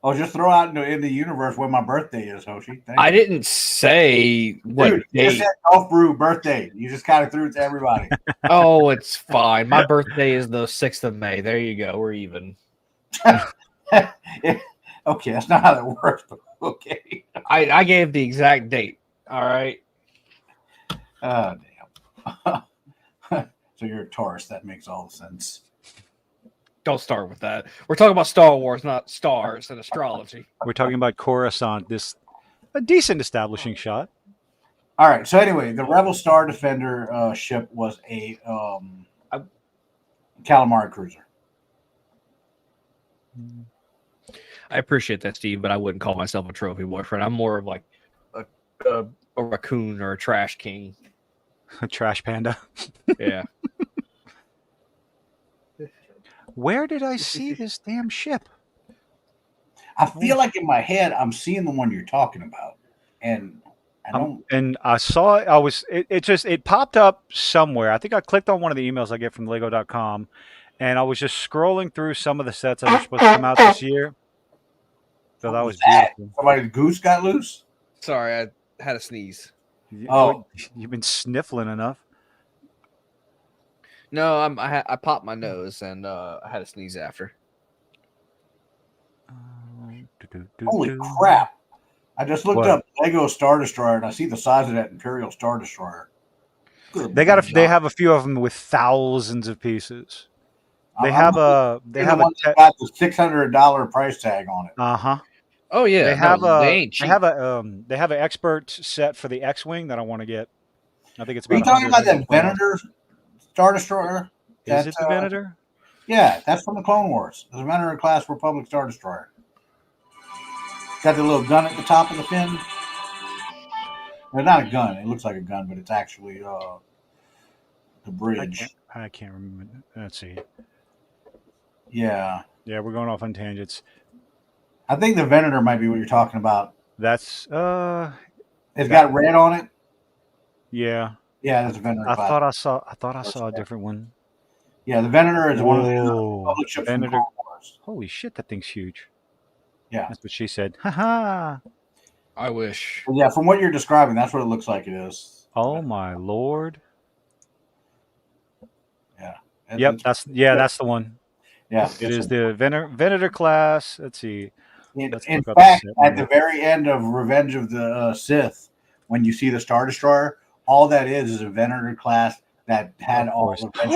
Oh, just throw out in the universe when my birthday is, Hoshi. Thank I you. didn't say what Dude, you just date. said Gulf Brew birthday. You just kind of threw it to everybody. Oh, it's fine. My birthday is the 6th of May. There you go. We're even. Okay, that's not how that works, but okay. I gave the exact date. All right. Oh, damn. So you're a Taurus. That makes all sense. Don't start with that. We're talking about Star Wars, not stars and astrology. We're talking about Coruscant. A decent establishing shot. All right. So anyway, the Rebel Star Defender ship was a calamari cruiser. I appreciate that, Steve, but I wouldn't call myself a trophy boyfriend. I'm more of like a raccoon or a trash king. Trash Panda. Yeah. Where did I see this damn ship? I feel like in my head I'm seeing the one you're talking about, and I don't. And I saw it. It popped up somewhere. I think I clicked on one of the emails I get from Lego.com, and I was just scrolling through some of the sets that are supposed to come out this year. So that was beautiful. Somebody's goose got loose. Sorry, I had a sneeze. Oh. You've been sniffling enough. No, I popped my nose and I had a sneeze after. Holy crap! I just looked up Lego Star Destroyer and I see the size of that Imperial Star Destroyer. They have a few of them with thousands of pieces. They have got the $600 price tag on it. Oh yeah, they have an expert set for the X-wing that I want to get. I think it's about. Are you talking about that Venator Star Destroyer? Is it the Venator? Yeah, that's from the Clone Wars. The Venator class Republic Star Destroyer. Got the little gun at the top of the fin. Well, not a gun. It looks like a gun, but it's actually the bridge. I can't remember. Let's see. Yeah. Yeah, we're going off on tangents. I think the Venator might be what you're talking about. That's it's got red on it. Yeah. Yeah, that's a Venator. I thought I saw a different one. Yeah, the Venator is one of the public ships from Clone Wars. Holy shit, that thing's huge. Yeah. That's what she said. Ha. I wish. Yeah, from what you're describing, that's what it looks like it is. Oh my lord. Yeah. Yep, that's the one. Yeah. It is the Venator class. Let's see. In fact, at the very end of Revenge of the Sith, when you see the Star Destroyer, all that is a Venator class that had all the red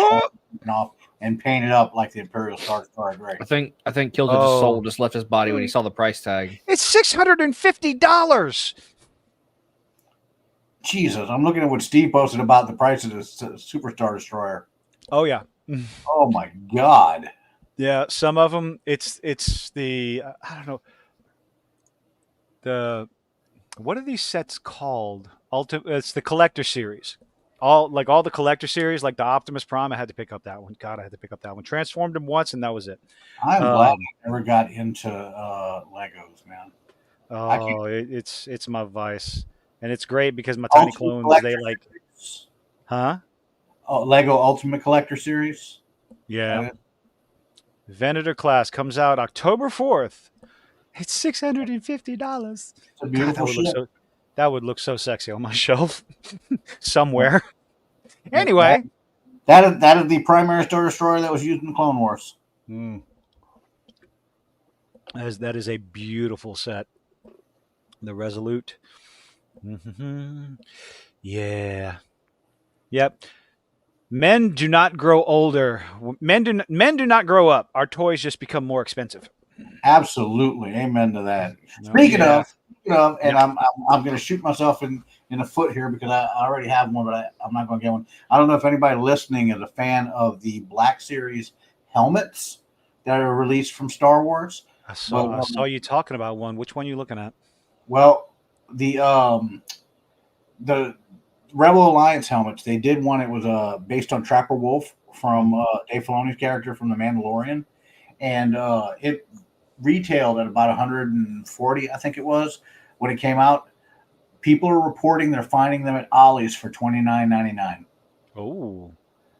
taken off and painted up like the Imperial Star Destroyer gray. I think Killjoy's soul just left his body when he saw the price tag. It's $650. Jesus, I'm looking at what Steve posted about the price of the Super Star Destroyer. Oh yeah. Oh my God. Yeah, some of them. It's the I don't know. What are these sets called? It's the collector series. All the collector series, like the Optimus Prime. I had to pick up that one. God, I had to pick up that one. Transformed him once, and that was it. I'm glad I never got into Legos, man. Oh, it's my vice, and it's great because my tiny clones they like. Series. Huh? Oh, Lego Ultimate Collector Series. Yeah. Venator class comes out October 4th. It's $650. It's a beautiful ship. That would look so sexy on my shelf somewhere. Anyway. That is the primary Star Destroyer that was used in the Clone Wars. That is a beautiful set. The Resolute. Yeah. Yep. Men do not grow older. Men do not grow up. Our toys just become more expensive. Absolutely, amen to that. Speaking of, and I'm going to shoot myself in the foot here because I already have one, but I'm not going to get one. I don't know if anybody listening is a fan of the Black Series helmets that are released from Star Wars. I saw you talking about one. Which one are you looking at? Well, the Rebel Alliance helmets. They did one. It was based on Trapper Wolf from Dave Filoni's character from The Mandalorian, and it retailed at about 140, I think it was, when it came out. People are reporting they're finding them at Ollie's for $29.99. Oh,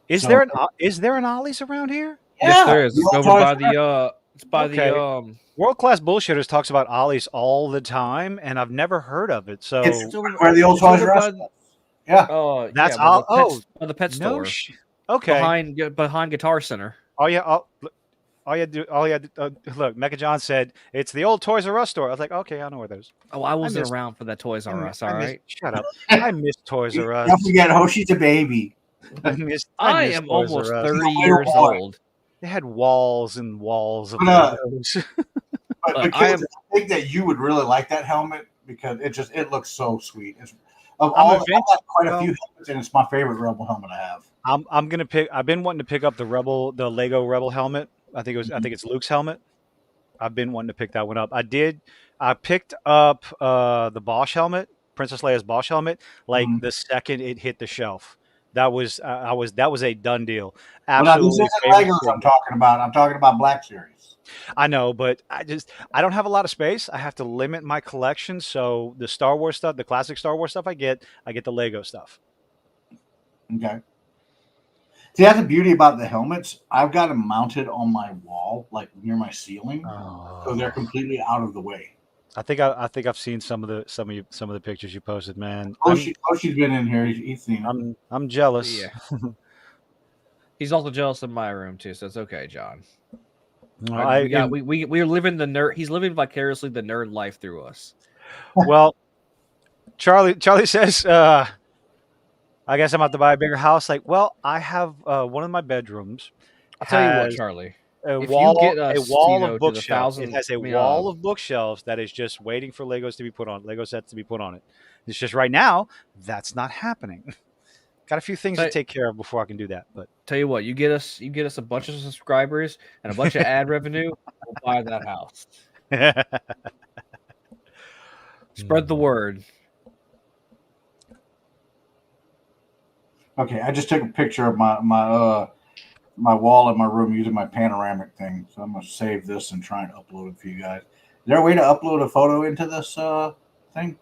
is there an Ollie's around here? Yeah, yes, there is. It's over by the the World Class Bullshitters talks about Ollie's all the time, and I've never heard of it. So it's where the old Toys R Us. Yeah. Oh, that's the pet store. Okay, behind Guitar Center. All you look. Mecha John said it's the old Toys R Us store. I was like, okay, I know where that is. Oh, I wasn't around for that Toys R Us. All right, shut up. I miss Toys R Us. Don't forget, Hoshi's a baby. I am almost 30 years old. They had walls and walls of those. I think that you would really like that helmet because it looks so sweet. I've got quite a few helmets, and it's my favorite Rebel helmet I have. I've been wanting to pick up the Lego Rebel helmet. I think it's Luke's helmet. I've been wanting to pick that one up. I picked up the Bosch helmet, Princess Leia's Bosch helmet, the second it hit the shelf. That was a done deal. Well, now this Absolutely isn't favorite Legos I'm figure. talking about. I'm talking about Black Series. I know, but I don't have a lot of space. I have to limit my collection. So the Star Wars stuff, the classic Star Wars stuff, I get the Lego stuff. Okay. See, that's the beauty about the helmets. I've got them mounted on my wall, like near my ceiling, so they're completely out of the way. I think I've seen some of the pictures you posted, man. Oshi's been in here. He's seen it. I'm jealous. Yeah. He's also jealous of my room too, so it's okay, John. We're living the nerd. He's living vicariously the nerd life through us. Well, Charlie says, I guess I'm about to buy a bigger house. Like, well, I have one of my bedrooms. I'll tell you what, Charlie. A If wall, you get us, a wall you know, of to the bookshelves. It 1,000 has a wall of bookshelves that is just waiting for Legos to be put on, Lego sets to be put on it. It's just right now that's not happening. Got a few things to take care of before I can do that. But tell you what, you get us a bunch of subscribers and a bunch of ad revenue, we'll buy that house. Spread the word. Okay, I just took a picture of my wall in my room using my panoramic thing. So I'm gonna save this and try and upload it for you guys. Is there a way to upload a photo into this thing?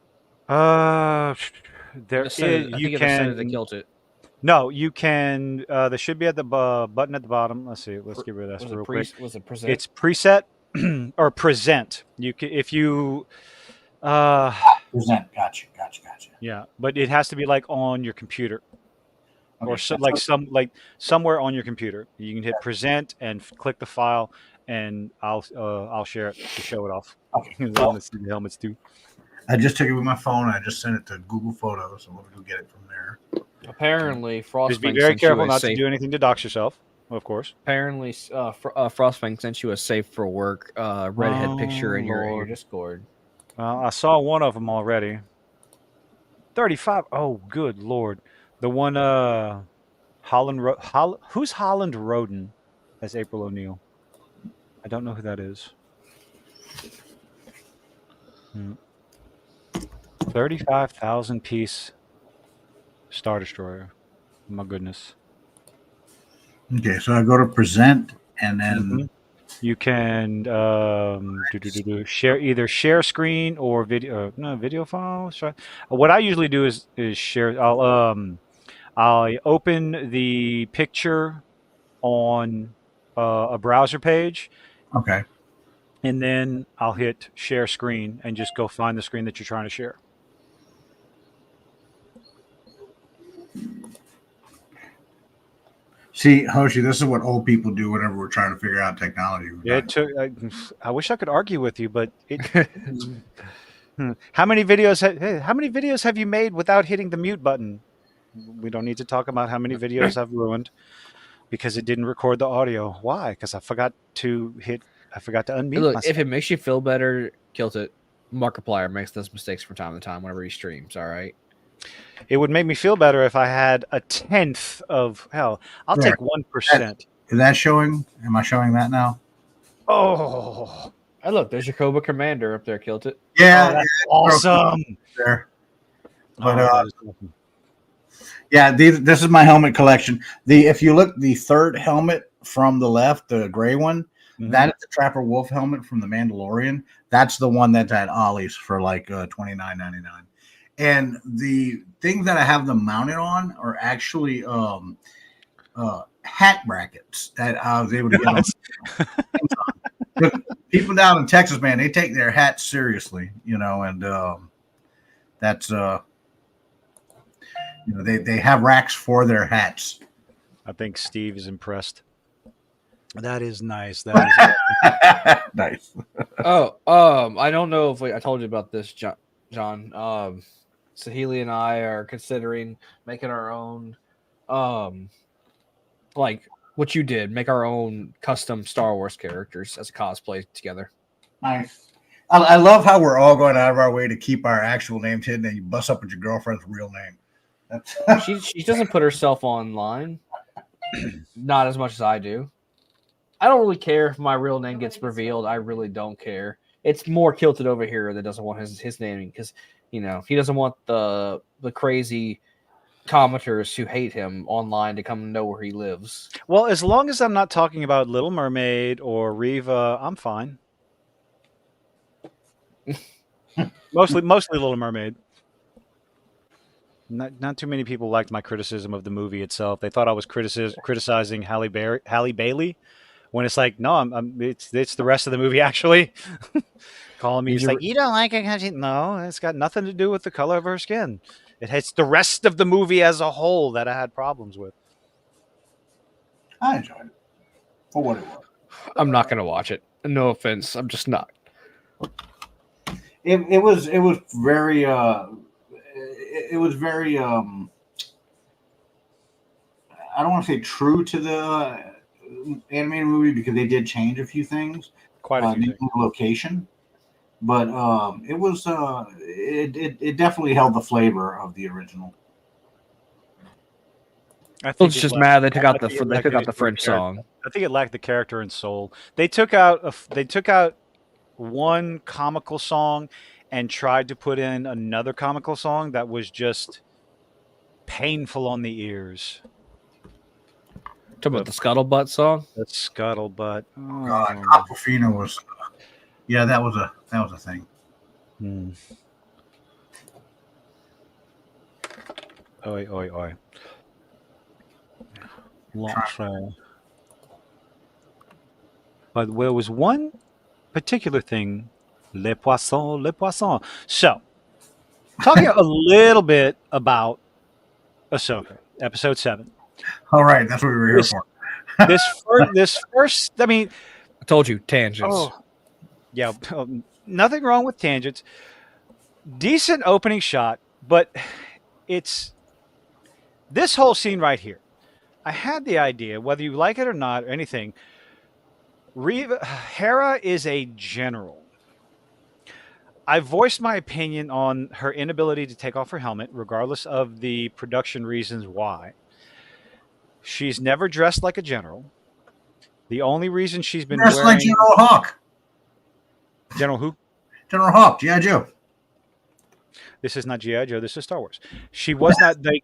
There is. You can kilt it. No, you can. There should be at the button at the bottom. Let's see. Let's get rid of that real quick. Was it present? It's preset or present. You can if you. Present. Gotcha. Yeah, but it has to be like on your computer. Okay, or somewhere on your computer. You can hit present and click the file, and I'll share it to show it off. Okay. Let's see the helmets too. I just took it with my phone. I just sent it to Google Photos, so we'll go get it from there. Apparently, Just be very careful not to do anything to dox yourself, of course. Apparently, Frostfang sent you a safe for work redhead picture in your Discord. Well, I saw one of them already. 35. Oh, good lord. The one, who's Holland Roden as April O'Neil? I don't know who that is. 35,000 piece Star Destroyer. My goodness. Okay, so I go to present, and then you can share screen or video. Video file. What I usually do is share. I'll open the picture on a browser page. Okay. And then I'll hit share screen and just go find the screen that you're trying to share. See, Hoshi, this is what old people do whenever we're trying to figure out technology. I wish I could argue with you, but how many videos have you made without hitting the mute button? We don't need to talk about how many videos I've ruined because it didn't record the audio. Why? Because I forgot to unmute Look, myself. if it makes you feel better, kilt it. Markiplier makes those mistakes from time to time whenever he streams. All right. It would make me feel better if I had a tenth of hell. I'll take 1%. Is that showing? Am I showing that now? Oh, hey, look, there's your Cobra Commander up there. Kilt it. Yeah, that's awesome. There, but yeah, this is my helmet collection. If you look, the third helmet from the left, the gray one, that is the Trapper Wolf helmet from the Mandalorian. That's the one that's at Ollie's for like $29.99. And the things that I have them mounted on are actually hat brackets that I was able to get on. People down in Texas, man, they take their hats seriously, and that's they have racks for their hats. I think Steve is impressed. That is nice. That is nice. I don't know if I told you about this, John. Sahili and I are considering making our own, like what you did, make our own custom Star Wars characters as a cosplay together. Nice. I love how we're all going out of our way to keep our actual names hidden, and you bust up with your girlfriend's real name. She doesn't put herself online, not as much as I do. I don't really care if my real name gets revealed. I really don't care. It's more Kilted over here that doesn't want his name because he doesn't want the crazy commenters who hate him online to come know where he lives. Well, as long as I'm not talking about Little Mermaid or Riva, I'm fine. mostly Little Mermaid. Not too many people liked my criticism of the movie itself. They thought I was criticizing Halle Bailey, when it's like, no, it's the rest of the movie actually. Calling me, it's like, you don't like it because no, it's got nothing to do with the color of her skin. It's the rest of the movie as a whole that I had problems with. I enjoyed it for what it was. I'm not gonna watch it. No offense, I'm just not. It was very it was very I don't want to say true to the animated movie because they did change a few things. Quite a few things. Location. But it was it definitely held the flavor of the original. I was just mad they took out the French song. I think it lacked the character and soul. They took out one comical song and tried to put in another comical song that was just painful on the ears. Talking about the Scuttlebutt song. The Scuttlebutt. Oh, God, Aquafina was. Yeah, that was a thing. Hmm. Oi, oi, oi. But there was one particular thing, les poissons, les poissons. So, talking a little bit about Ahsoka, episode 7. All right, that's what we were here for. this first, I mean, I told you, tangents. Oh, yeah, nothing wrong with tangents. Decent opening shot, but it's this whole scene right here. I had the idea, whether you like it or not, or anything. Hera is a general. I voiced my opinion on her inability to take off her helmet, regardless of the production reasons why. She's never dressed like a general. The only reason she's been dressed wearing... like General Hawk. General who? General Hawk, G.I. Joe. This is not G.I. Joe. This is Star Wars. She was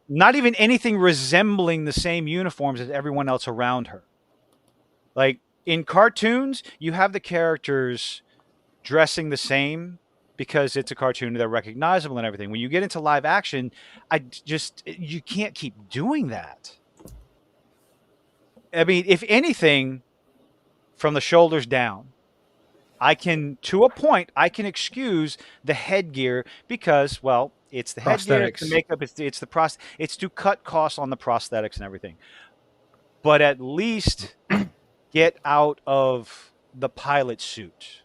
not even anything resembling the same uniforms as everyone else around her. Like in cartoons, you have the characters dressing the same because it's a cartoon, they're recognizable and everything. When you get into live action, you can't keep doing that. I mean, if anything, from the shoulders down, to a point, I can excuse the headgear because, well, it's the headgear, it's the makeup, it's to cut costs on the prosthetics and everything. But at least get out of the pilot suit.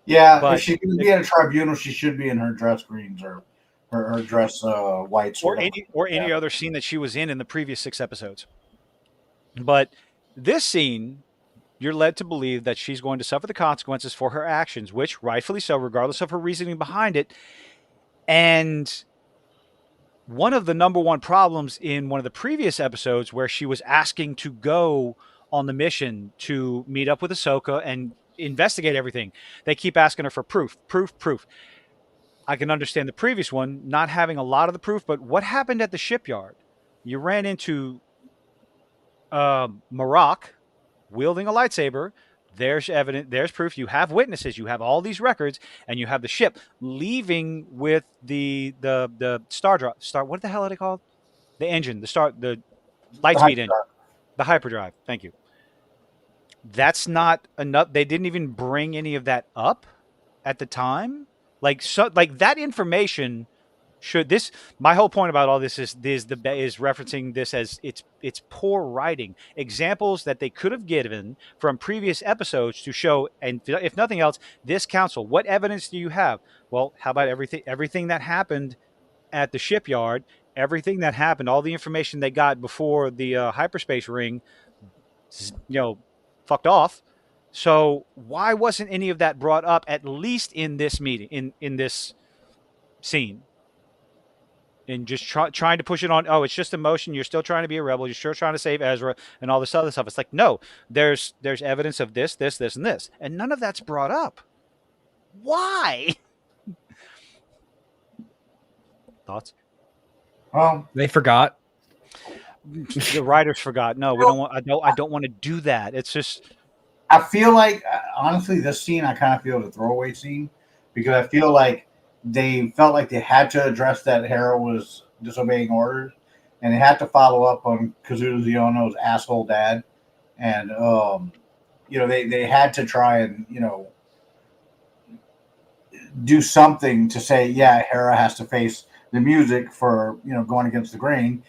Yeah, if she's going to be at a tribunal, she should be in her dress greens or her dress whites. Or any other scene that she was in the previous 6 episodes. But this scene... you're led to believe that she's going to suffer the consequences for her actions, which rightfully so, regardless of her reasoning behind it. And one of the number one problems in one of the previous episodes where she was asking to go on the mission to meet up with Ahsoka and investigate everything, they keep asking her for proof. I can understand the previous one not having a lot of the proof, but what happened at the shipyard? You ran into Marok wielding a lightsaber. There's evidence, there's proof. You have witnesses, you have all these records, and you have the ship leaving with the star, what the hell are they called? The engine, the lightspeed engine, the hyperdrive. Thank you. That's not enough. They didn't even bring any of that up at the time. Like that information my whole point about all this is referencing this as it's poor writing. Examples that they could have given from previous episodes to show, and if nothing else, this council, what evidence do you have? Well, how about everything that happened at the shipyard, everything that happened, all the information they got before the hyperspace ring, fucked off. So why wasn't any of that brought up, at least in this meeting, in this scene? And just trying to push it on. Oh, it's just emotion. You're still trying to be a rebel. You're still trying to save Ezra and all this other stuff. It's like, no, there's evidence of this, and this, and none of that's brought up. Why? Thoughts? Well, They forgot. The writers forgot. No, we don't want. I don't want to do that. It's just. I feel like honestly, this scene I kind of feel is a throwaway scene because I feel like they felt like they had to address that Hera was disobeying orders, and they had to follow up on Kazuda Ziono's asshole dad, and they had to try and do something to say, yeah, Hera has to face the music for going against the grain.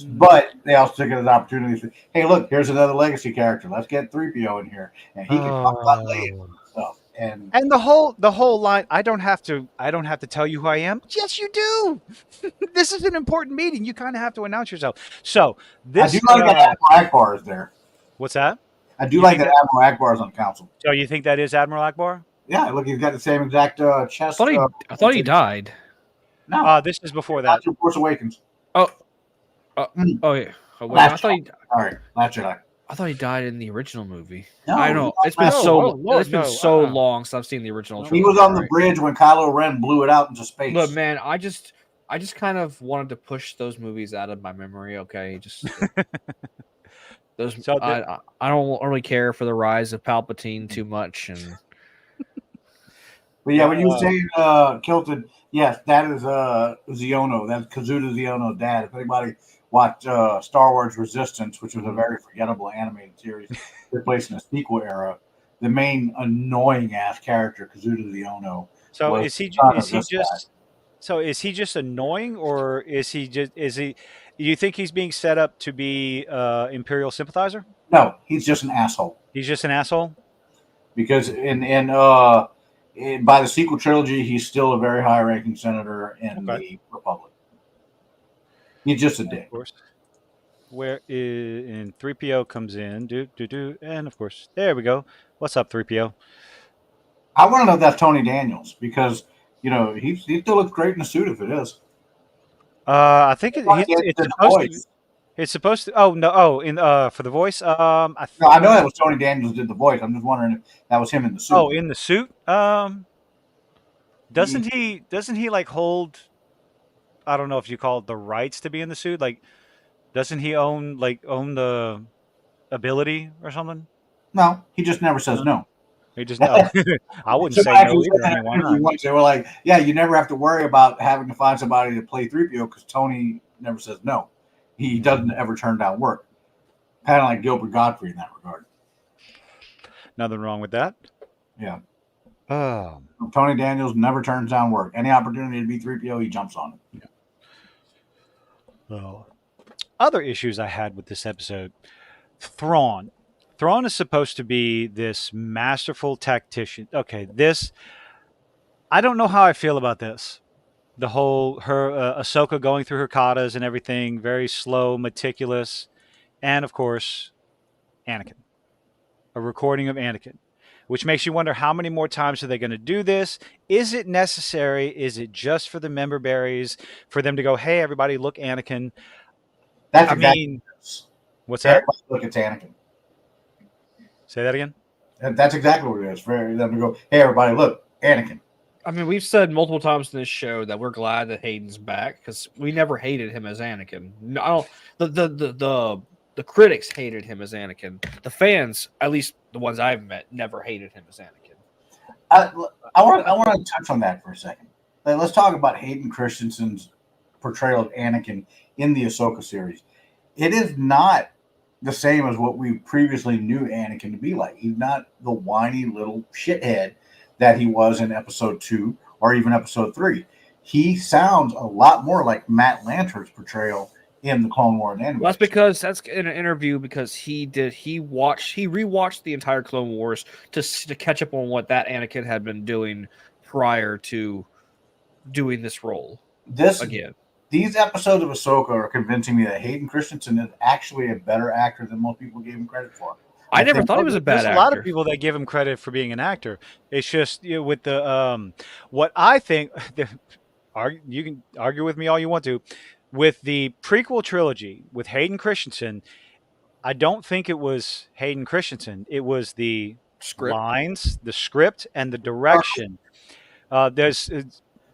But they also took it as an opportunity to say, hey, look, here's another legacy character. Let's get 3PO in here, and he can talk about Leia and stuff. And the whole line. I don't have to tell you who I am. Yes, you do. This is an important meeting. You kind of have to announce yourself. So this. I do like that Admiral Akbar is there. What's that? I do like that Admiral Akbar is on council. So you think that is Admiral Akbar? Yeah, look, he's got the same exact chest. I thought he died. No, this is before that. Force Awakens. Oh yeah. Oh, wait, I thought he. All right, Last Jedi. I thought he died in the original movie. No, I know it's been so long since I've seen the original. He was on the bridge when Kylo Ren blew it out into space. Look, man, I just kind of wanted to push those movies out of my memory. Okay, just those. So I don't really care for the rise of Palpatine too much, and. But yeah, when you were saying Kilton, yes, that is Ziono. That's Kazuda Ziono's dad. If anybody watched Star Wars Resistance, which was a very forgettable animated series, replaced in a sequel era, the main annoying ass character, Kazuda Ziono. So is he just annoying, or is he? Do you think he's being set up to be Imperial sympathizer? No, he's just an asshole. He's just an asshole. Because by the sequel trilogy, he's still a very high-ranking senator in the Republic. He's just a dick. Of course. Where in 3PO comes in, and of course, there we go. What's up, 3PO? I want to know if that's Tony Daniels because he still looks great in a suit if it is. I think it's supposed to. Oh no! Oh, for the voice. I know that was Tony Daniels did the voice. I'm just wondering if that was him in the suit. Oh, in the suit. Doesn't he like hold? I don't know if you call it the rights to be in the suit. Like, doesn't he own the ability or something? No, he just never says no. He just no. I wouldn't say no either. I mean, why not? They were like, yeah, you never have to worry about having to find somebody to play 3PO because Tony never says no. He doesn't ever turn down work. Kind of like Gilbert Godfrey in that regard. Nothing wrong with that. Yeah. Tony Daniels never turns down work. Any opportunity to be 3PO, he jumps on it. Yeah. Oh. Other issues I had with this episode. Thrawn. Thrawn is supposed to be this masterful tactician. Okay, I don't know how I feel about this. The whole Ahsoka going through her katas and everything, very slow, meticulous, and of course, Anakin. A recording of Anakin, which makes you wonder how many more times are they going to do this? Is it necessary? Is it just for the member berries for them to go, hey, everybody, look, Anakin? What's that? Look, it's Anakin. Say that again. That's exactly what it is. For them to go, hey, everybody, look, Anakin. I mean, we've said multiple times in this show that we're glad that Hayden's back because we never hated him as Anakin. No, the critics hated him as Anakin. The fans, at least the ones I've met, never hated him as Anakin. I want to touch on that for a second. Let's talk about Hayden Christensen's portrayal of Anakin in the Ahsoka series. It is not the same as what we previously knew Anakin to be like. He's not the whiny little shithead that he was in episode 2 or even episode 3. He sounds a lot more like Matt Lanter's portrayal in the Clone Wars animation. Well, that's in an interview because he rewatched the entire Clone Wars to catch up on what that Anakin had been doing prior to doing this role. These episodes of Ahsoka are convincing me that Hayden Christensen is actually a better actor than most people gave him credit for. I never thought he was a bad actor. There's a lot of people that give him credit for being an actor. It's just with the what I think. You can argue with me all you want to. With the prequel trilogy with Hayden Christensen, I don't think it was Hayden Christensen. It was the script lines, the script, and the direction.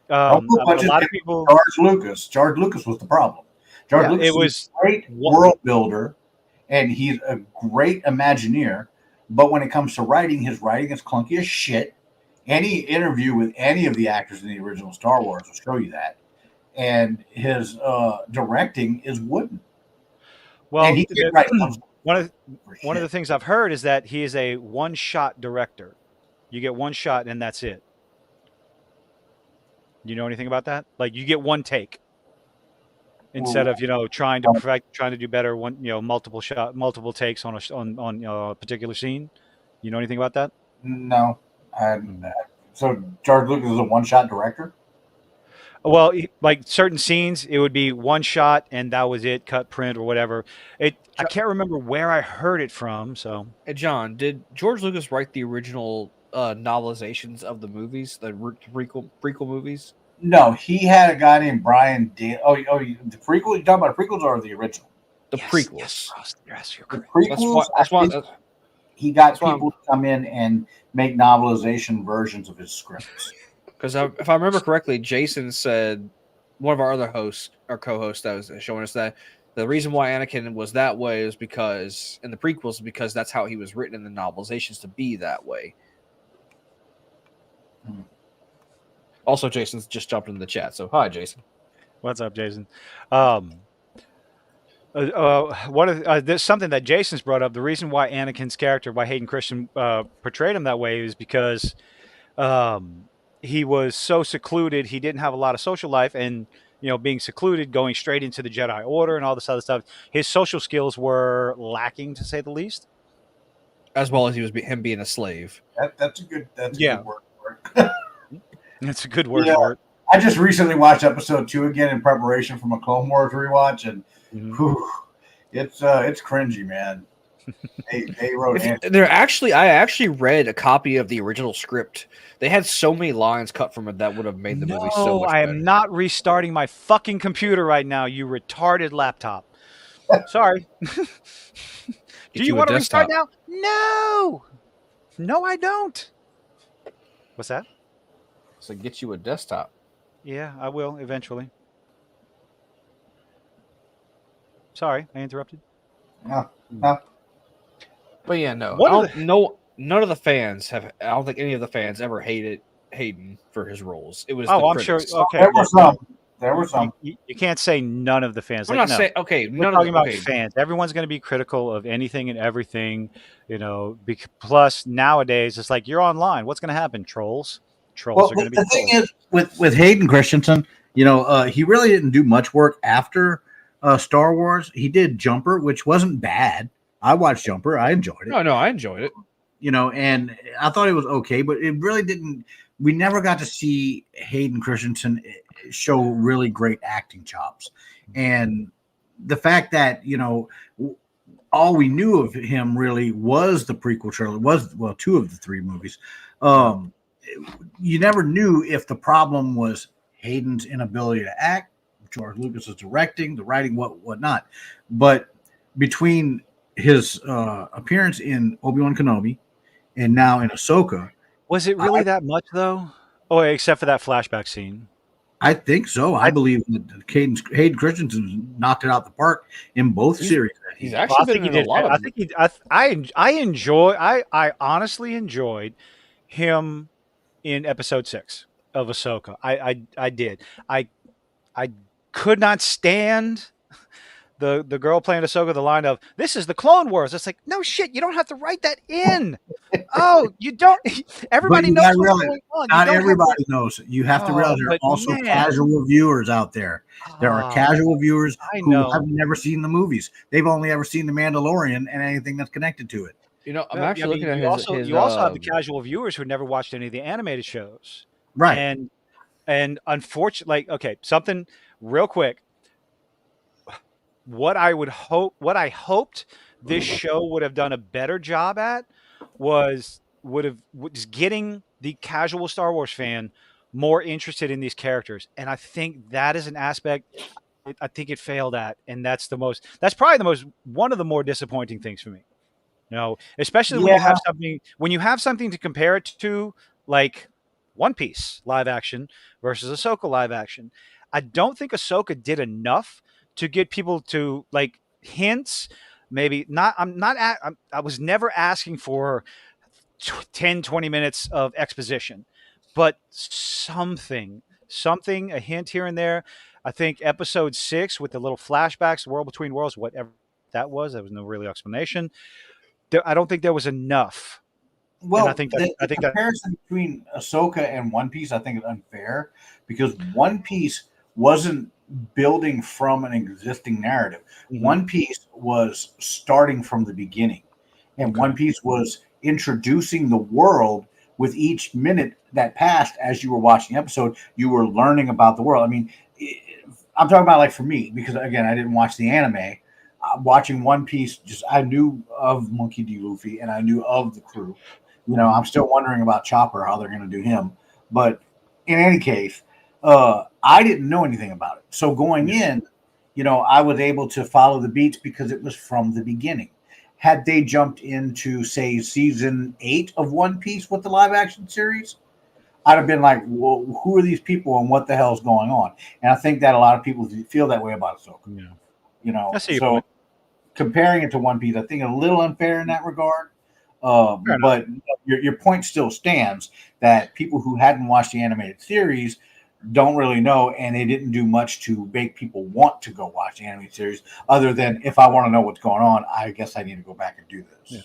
Don't put A much lot in of people. George Lucas was the problem. George Yeah, Lucas it is was a great world builder, and he's a great Imagineer. But when it comes to writing, his writing is clunky as shit. Any interview with any of the actors in the original Star Wars will show you that. And his directing is wooden. well. And he did write One of for one of the shit. things I've heard is that he is a one-shot director. You get one shot and that's it. You know anything about that? Like you get one take instead of trying to perfect, trying to do better. Multiple takes on on a particular scene. You know anything about that? No. So George Lucas is a one-shot director? Well, like certain scenes, it would be one shot and that was it, cut, print, or whatever. I can't remember where I heard it from. So, Hey, John, did George Lucas write the original novelizations of the movies, the prequel movies? No, he had a guy named Brian Dan. The prequel? You talking about prequels or the original? The yes, prequels. Yes, Ross, yes, you're The correct. prequels. That's why. He got That's why people to come in and make novelization versions of his scripts. Because if I remember correctly, Jason said, one of our other hosts or co-hosts that was showing us that the reason why Anakin was that way is because in the prequels, because that's how he was written in the novelizations to be that way. Also, Jason's just jumped in the chat. So hi, Jason. What's up, Jason? There's something that Jason's brought up. The reason why Anakin's character, why Hayden Christensen portrayed him that way, is because he was so secluded. He didn't have a lot of social life, and being secluded, going straight into the Jedi Order and all this other stuff, his social skills were lacking, to say the least. As well as him being a slave. That's a good good word for it. That's a good word for it. I just recently watched episode 2 again in preparation for my Clone Wars rewatch, and it's cringy, man. They wrote I actually read a copy of the original script. They had so many lines cut from it that would have made the movie so much better. I am not restarting my fucking computer right now, you retarded laptop. Sorry. Do you want to restart now? No, I don't. What's that? So get you a desktop. Yeah, I will eventually. Sorry, I interrupted. No. But yeah, none of the fans have. I don't think any of the fans ever hated Hayden for his roles. It was. I'm sure. Okay, there were some. You can't say none of the fans. I'm not saying. Okay, we're talking about fans. Everyone's going to be critical of anything and everything. Plus nowadays it's like you're online. What's going to happen? Trolls are going to be. The thing is with Hayden Christensen, he really didn't do much work after Star Wars. He did Jumper, which wasn't bad. I watched Jumper. I enjoyed it. No, I enjoyed it. And I thought it was okay, but it really didn't. We never got to see Hayden Christensen show really great acting chops. And the fact that, all we knew of him really was the prequel trilogy, two of the three movies. You never knew if the problem was Hayden's inability to act, George Lucas's directing, the writing, whatnot. But between his appearance in Obi-Wan Kenobi and now in Ahsoka, was it really that much though? Oh, except for that flashback scene. I think so. I believe that Hayden Christensen knocked it out the park in both series. He's actually been in a lot of. I honestly enjoyed him in episode 6 of Ahsoka. I did. I could not stand the girl playing Ahsoka, the line of "This is the Clone Wars." It's like, no shit, you don't have to write that in. Oh, you don't. Everybody knows what's going on. Not everybody knows. You have to realize there are also casual viewers out there. There are casual viewers who have never seen the movies. They've only ever seen The Mandalorian and anything that's connected to it. I'm actually looking at his. You also have the casual viewers who never watched any of the animated shows, right? And unfortunately, something real quick. What I hoped this show would have done a better job at was getting the casual Star Wars fan more interested in these characters, and I think that is an aspect I think it failed at, and that's probably one of the more disappointing things for me. Especially when you have something to compare it to, like One Piece live action versus Ahsoka live action. I don't think Ahsoka did enough to get people to like hints. Maybe not. I was never asking for 10, 20 minutes of exposition, but something, a hint here and there. I think episode 6 with the little flashbacks, World Between Worlds, whatever that was no really explanation. I don't think there was enough. And I Well, think the that comparison between Ahsoka and One Piece, I think, is unfair because One Piece wasn't building from an existing narrative. Mhm. One Piece was starting from the beginning, and Okay. One Piece was introducing the world with each minute that passed as you were watching the episode. You were learning about the world. I mean, I'm talking about like for me because again, I didn't watch the anime. Watching One Piece, just I knew of Monkey D. Luffy and I knew of the crew. You know, I'm still wondering about Chopper, how they're going to do him. But in any case, I didn't know anything about it. So going in, you know, I was able to follow the beats because it was from the beginning. Had they jumped into, say, season 8 of One Piece with the live action series, I'd have been like, well, who are these people and what the hell's going on? And I think that a lot of people feel that way about Ahsoka. Yeah. You know, I see your so point. comparing it to One Piece, I think a little unfair in that regard. Fair enough. But your point still stands that people who hadn't watched the animated series don't really know, and they didn't do much to make people want to go watch the animated series, other than if I want to know what's going on, I guess I need to go back and do this. Yeah.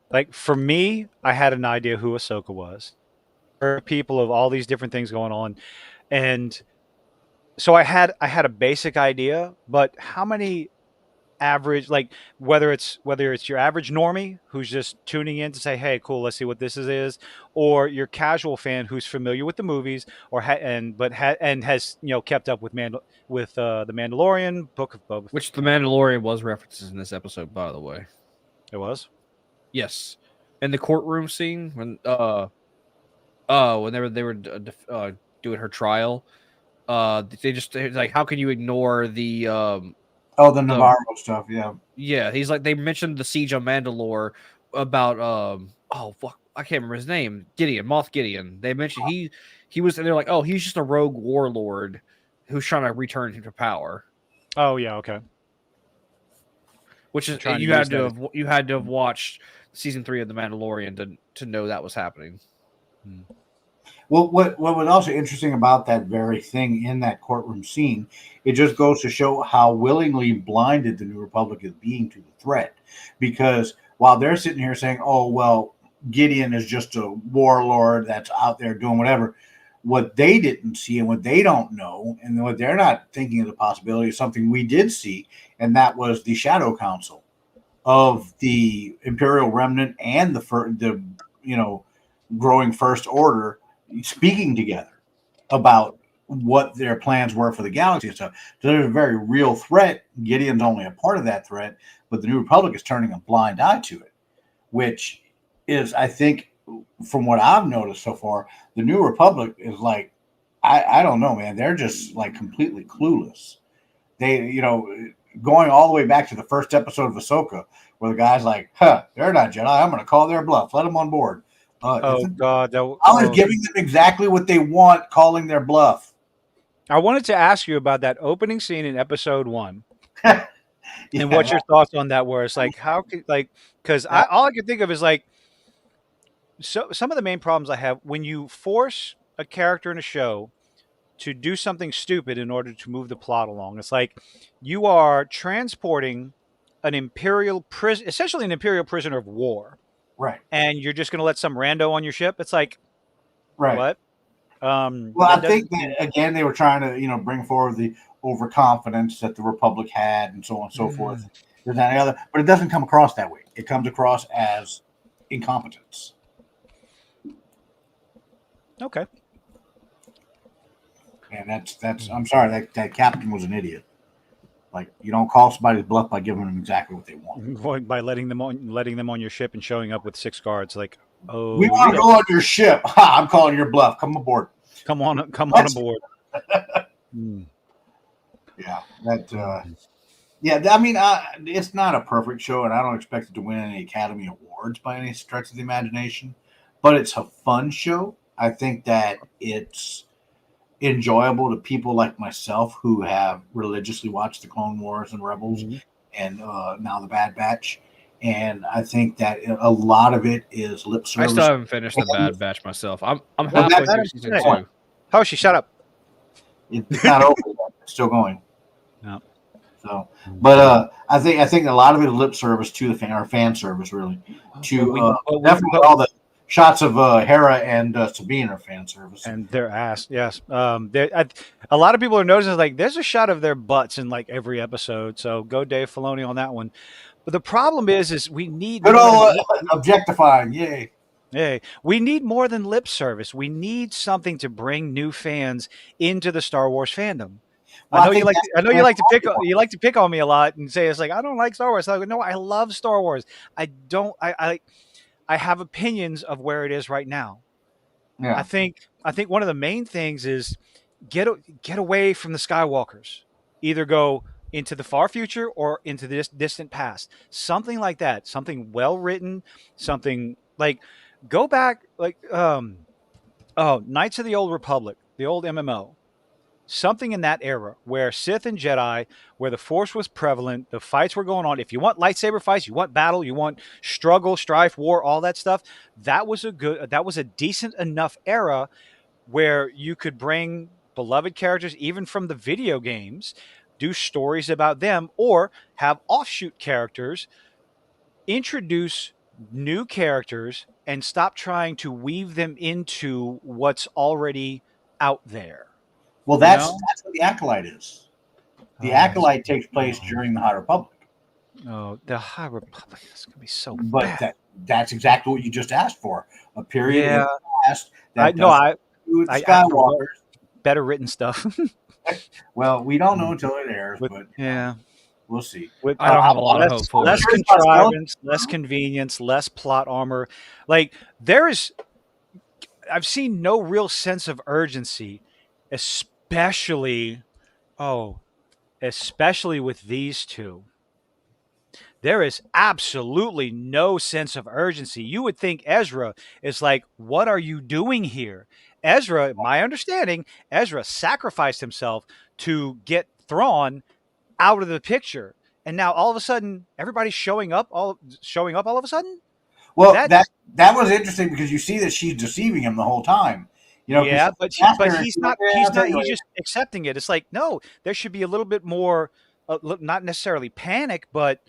Like for me, I had an idea who Ahsoka was. There are people of all these different things going on, and so I had a basic idea, but how many average, like whether it's your average normie who's just tuning in to say, hey, cool, let's see what this is, or your casual fan who's familiar with the movies or has kept up with the Mandalorian, Book of Boba Fett. Which the Mandalorian was references in this episode, by the way. It was. Yes, in the courtroom scene when when they were doing her trial, they're like, how can you ignore the Oh, the Navarro stuff, yeah. Yeah, he's like, they mentioned the siege on Mandalore about oh fuck, I can't remember his name. Moff Gideon. They mentioned he was, and they're like, oh, he's just a rogue warlord who's trying to return him to power. Oh yeah, okay. Which is Trying to you had use to that have you had to have watched season 3 of The Mandalorian to know that was happening. Well, what was also interesting about that very thing in that courtroom scene, it just goes to show how willingly blinded the New Republic is being to the threat. Because while they're sitting here saying, oh, well, Gideon is just a warlord that's out there doing whatever, what they didn't see and what they don't know and what they're not thinking of the possibility is something we did see, and that was the Shadow Council of the Imperial Remnant and the growing First Order speaking together about what their plans were for the galaxy and stuff. So there's a very real threat. Gideon's only a part of that threat, but the New Republic is turning a blind eye to it, which is, I think, from what I've noticed so far, the New Republic is like, I don't know, man. They're just like completely clueless. They, going all the way back to the first episode of Ahsoka, where the guy's like, they're not Jedi. I'm going to call their bluff. Let them on board. Oh God! I was giving them exactly what they want, calling their bluff. I wanted to ask you about that opening scene in episode 1, Yeah. and what your thoughts on that were. It's like, how could, like, because all I could think of is like, so some of the main problems I have when you force a character in a show to do something stupid in order to move the plot along. It's like you are transporting essentially an imperial prisoner of war. Right. And you're just going to let some rando on your ship. It's like, right. What? Well, I think that again they were trying to, bring forward the overconfidence that the Republic had, and so on and so forth. There's that other, but it doesn't come across that way. It comes across as incompetence. Okay. And that's. I'm sorry, that captain was an idiot. Like, you don't call somebody's bluff by giving them exactly what they want. By letting them on your ship and showing up with 6 guards, like, oh, we want to go on your ship. Ha! I'm calling your bluff. Come aboard. Come on aboard. Yeah, that. Yeah, I mean, it's not a perfect show, and I don't expect it to win any Academy Awards by any stretch of the imagination. But it's a fun show. I think that it's enjoyable to people like myself who have religiously watched the Clone Wars and Rebels and now the Bad Batch. And I think that a lot of it is lip I service. still haven't finished the Bad Batch myself. I'm Well, halfway that's through season point. 2. Hoshi, shut up. It's not over yet. It's still going. No. So, but I think a lot of it is lip service to the fan service, really. To definitely all the shots of Hera and Sabine are fan service. And their ass, yes. A lot of people are noticing like there's a shot of their butts in like every episode. So go Dave Filoni on that one. But the problem is we need good old objectifying, yay. Hey, we need more than lip service. We need something to bring new fans into the Star Wars fandom. Well, I know you like to pick on me a lot and say it's like I don't like Star Wars. I go, no, I love Star Wars. I have opinions of where it is right now. Yeah. I think one of the main things is get away from the Skywalkers. Either go into the far future or into this distant past. Something like that. Something well written. Something like go back like Knights of the Old Republic, the old MMO. Something in that era where Sith and Jedi, where the Force was prevalent, the fights were going on. If you want lightsaber fights, you want battle, you want struggle, strife, war, all that stuff. That was a decent enough era where you could bring beloved characters, even from the video games, do stories about them, or have offshoot characters, introduce new characters, and stop trying to weave them into what's already out there. Well, that's what the Acolyte is. The Acolyte takes place during the High Republic. Oh, the High Republic is going to be so But bad. That's exactly what you just asked for. A period in the past I Skywalkers. Better written stuff. Well, we don't know until it airs, but we'll see. I don't have a lot of hope for less it. contrivance, less convenience, less plot armor. Like I've seen no real sense of urgency, especially with these two. There is absolutely no sense of urgency. You would think Ezra is like, what are you doing here? Ezra, my understanding, Ezra sacrificed himself to get Thrawn out of the picture. And now all of a sudden, everybody's showing up all of a sudden? Well, that was interesting because you see that she's deceiving him the whole time. You know, yeah, but he's not. He's just accepting it. It's like, no, there should be a little bit more, not necessarily panic, but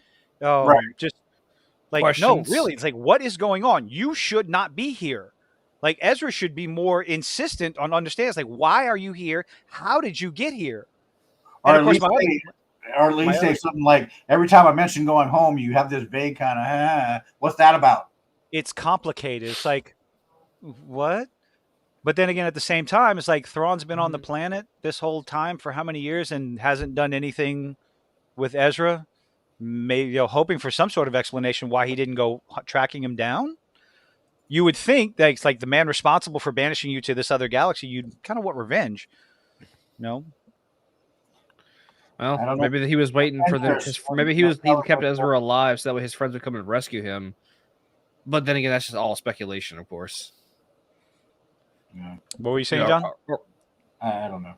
just like, questions. No, really, it's like, what is going on? You should not be here. Like Ezra should be more insistent on understanding. It's like, why are you here? How did you get here? Or at least say something like, every time I mention going home, you have this vague kind of, what's that about? It's complicated. It's like, what? But then again, at the same time, it's like Thrawn's been on the planet this whole time for how many years and hasn't done anything with Ezra? Maybe hoping for some sort of explanation why he didn't go tracking him down. You would think that it's like the man responsible for banishing you to this other galaxy. You'd kind of want revenge. No. Well, maybe he was waiting for them. Maybe he kept Ezra alive so that way his friends would come and rescue him. But then again, that's just all speculation, of course. Yeah. What were you saying, John? I don't know.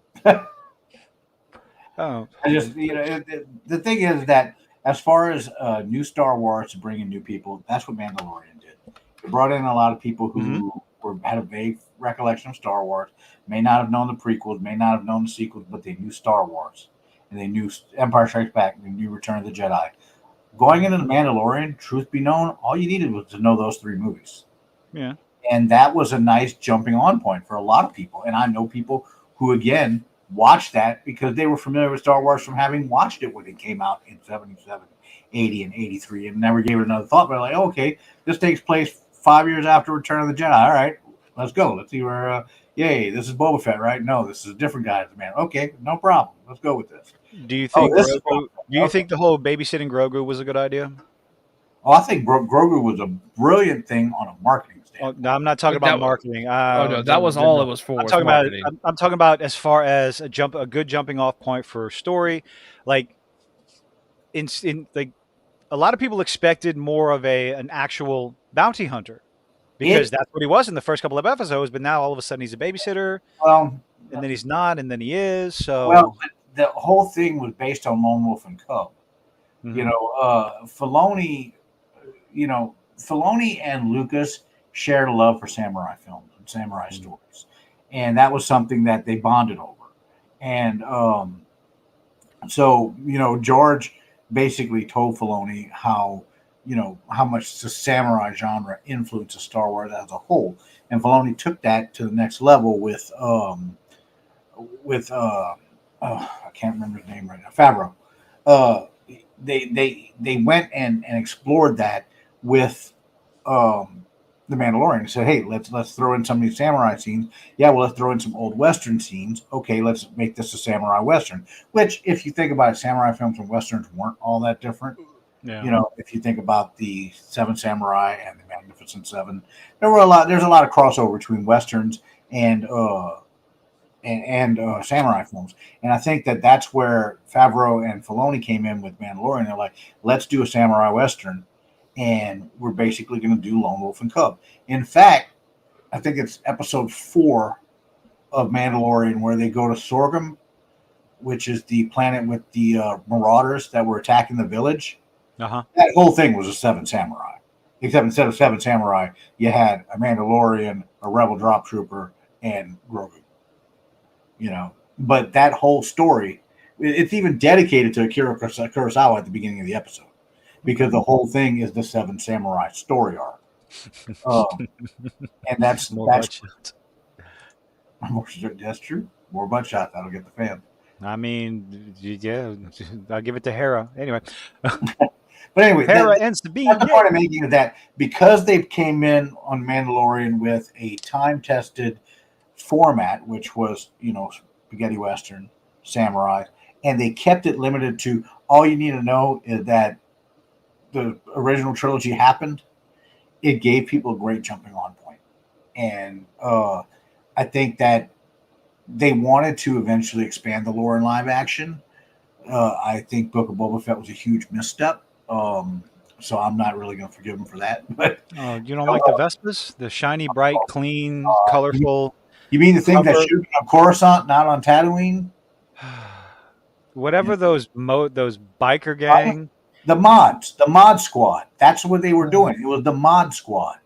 Oh, I just the thing is that as far as new Star Wars to bring in new people, that's what Mandalorian did. It brought in a lot of people who had a vague recollection of Star Wars, may not have known the prequels, may not have known the sequels, but they knew Star Wars and they knew Empire Strikes Back, they knew Return of the Jedi. Going into the Mandalorian, truth be known, all you needed was to know those three movies. Yeah. And that was a nice jumping on point for a lot of people. And I know people who, again, watched that because they were familiar with Star Wars from having watched it when it came out in 77, 80, and 83 and never gave it another thought. But like, okay, this takes place 5 years after Return of the Jedi. All right, let's go. Let's see where, this is Boba Fett, right? No, this is a different guy. Man, okay, no problem. Let's go with this. Do you think think the whole babysitting Grogu was a good idea? Oh, I think Grogu was a brilliant thing on a marketing standpoint. No, I'm not talking about marketing. No, that was all it was for. I'm talking about as far as a good jumping off point for story. Like in like a lot of people expected more of an actual bounty hunter because that's what he was in the first couple of episodes. But now all of a sudden he's a babysitter, Well, and then he's not, and then he is. So but the whole thing was based on Lone Wolf and Cub. Mhm. Filoni, Filoni and Lucas shared a love for samurai films and samurai stories, and that was something that they bonded over. And so George basically told Filoni how much the samurai genre influences Star Wars as a whole, and Filoni took that to the next level with I can't remember his name right now, Favreau. They went and explored that with the Mandalorian. Said, hey, let's throw in some of these samurai scenes. Yeah, well, let's throw in some old Western scenes. Okay, let's make this a samurai Western. Which, if you think about it, samurai films and Westerns weren't all that different. yeah. If you think about the Seven Samurai and the Magnificent Seven, there's a lot of crossover between Westerns and samurai films. And I think that's where Favreau and Filoni came in with Mandalorian. They're like, let's do a samurai Western, and we're basically going to do Lone Wolf and Cub. In fact, I think it's episode 4 of Mandalorian where they go to Sorghum, which is the planet with the marauders that were attacking the village. Uh-huh. That whole thing was a Seven Samurai. Except instead of Seven Samurai, you had a Mandalorian, a Rebel Drop Trooper, and Grogu. But that whole story, it's even dedicated to Akira Kurosawa at the beginning of the episode, because the whole thing is the Seven Samurai story arc. And that's true. More butt shots, that'll get the fan. I mean, yeah, I'll give it to Hera. Anyway. But anyway, Hera ends the beat. That's the point I'm making, is that because they came in on Mandalorian with a time-tested format, which was, spaghetti Western, samurai, and they kept it limited to all you need to know is that the original trilogy happened, it gave people a great jumping on point. And I think that they wanted to eventually expand the lore in live action. I think Book of Boba Fett was a huge misstep. So I'm not really going to forgive them for that. But you don't like the Vespas? The shiny, bright, clean, colorful. You mean the thing that should be on Coruscant, not on Tatooine? Whatever those biker gang. The mod squad. That's what they were doing. It was the mod squad.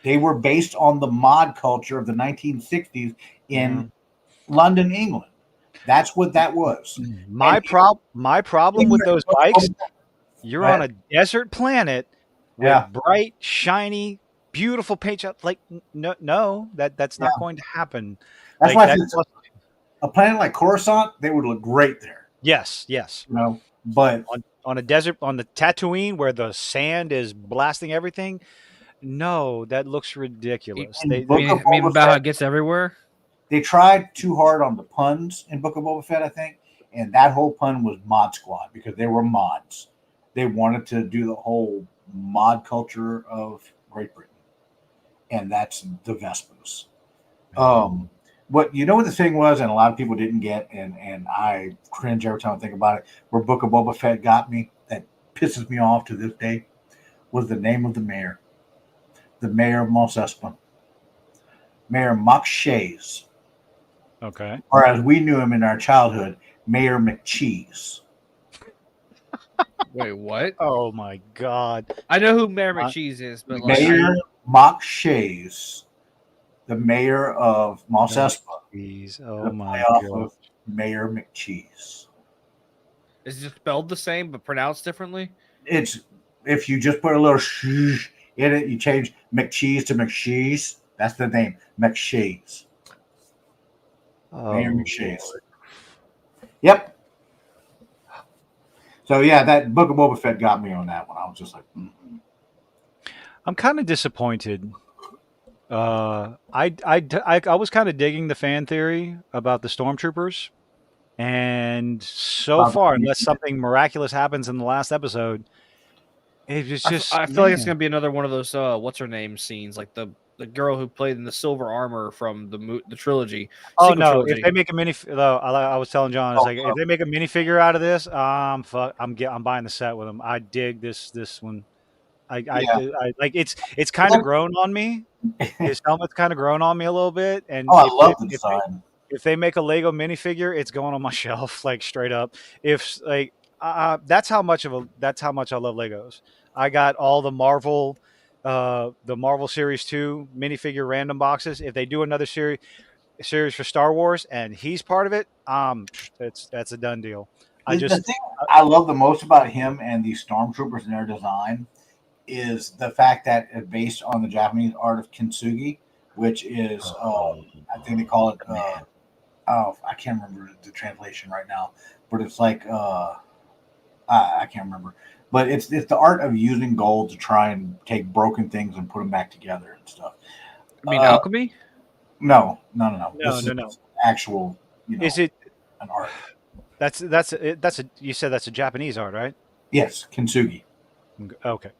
They were based on the mod culture of the 1960s in London, England. That's what that was. My problem with those bikes, you're on a desert planet with bright, shiny, beautiful paint job. Like, no, that's not going to happen. That's why a planet like Coruscant, they would look great there. Yes. But on a desert, on the Tatooine, where the sand is blasting everything, no, that looks ridiculous. I mean about how it gets everywhere? They tried too hard on the puns in Book of Boba Fett, I think, and that whole pun was Mod Squad because they were mods. They wanted to do the whole mod culture of Great Britain, and that's the Vespas. What the thing was, and a lot of people didn't get, and I cringe every time I think about it, where Book of Boba Fett got me, that pisses me off to this day, was the name of the mayor. The mayor of Mos Espa. Mayor Mock Shays. Okay. Or as we knew him in our childhood, Mayor McCheese. Wait, what? Oh my God! I know who Mayor McCheese is, but Mayor Mock Shays, the mayor of Mos Espa. Oh my God! Of Mayor McCheese. Is it spelled the same but pronounced differently? It's if you just put a little shh in it, you change McCheese to McCheese. That's the name, McCheese. Mayor McCheese. Yep. So yeah, that Book of Boba Fett got me on that one. I was just like, I'm kind of disappointed. I was kind of digging the fan theory about the stormtroopers, and so far, unless something miraculous happens in the last episode, it's just. I feel like it's gonna be another one of those what's her name scenes, like the girl who played in the silver armor from the trilogy. Oh no! Trilogy. If they make a mini, I was telling John, if they make a minifigure out of this, I'm buying the set with them. I dig this one. I like it's kind of grown on me. His helmet's kind of grown on me a little bit, and Oh, I love the design. if they make a Lego minifigure, it's going on my shelf, like straight up. If like that's how much I love Legos. I got all the Marvel Series 2 minifigure random boxes. If they do another series for Star Wars and he's part of it, that's a done deal. The thing I love the most about him and the Stormtroopers and their design is the fact that it's based on the Japanese art of kintsugi, which is I think they call it I can't remember the translation right now, but it's like I can't remember, but it's the art of using gold to try and take broken things and put them back together and stuff. I mean, alchemy? No. No. Actual, Is it an art? You said that's a Japanese art, right? Yes, kintsugi. Okay.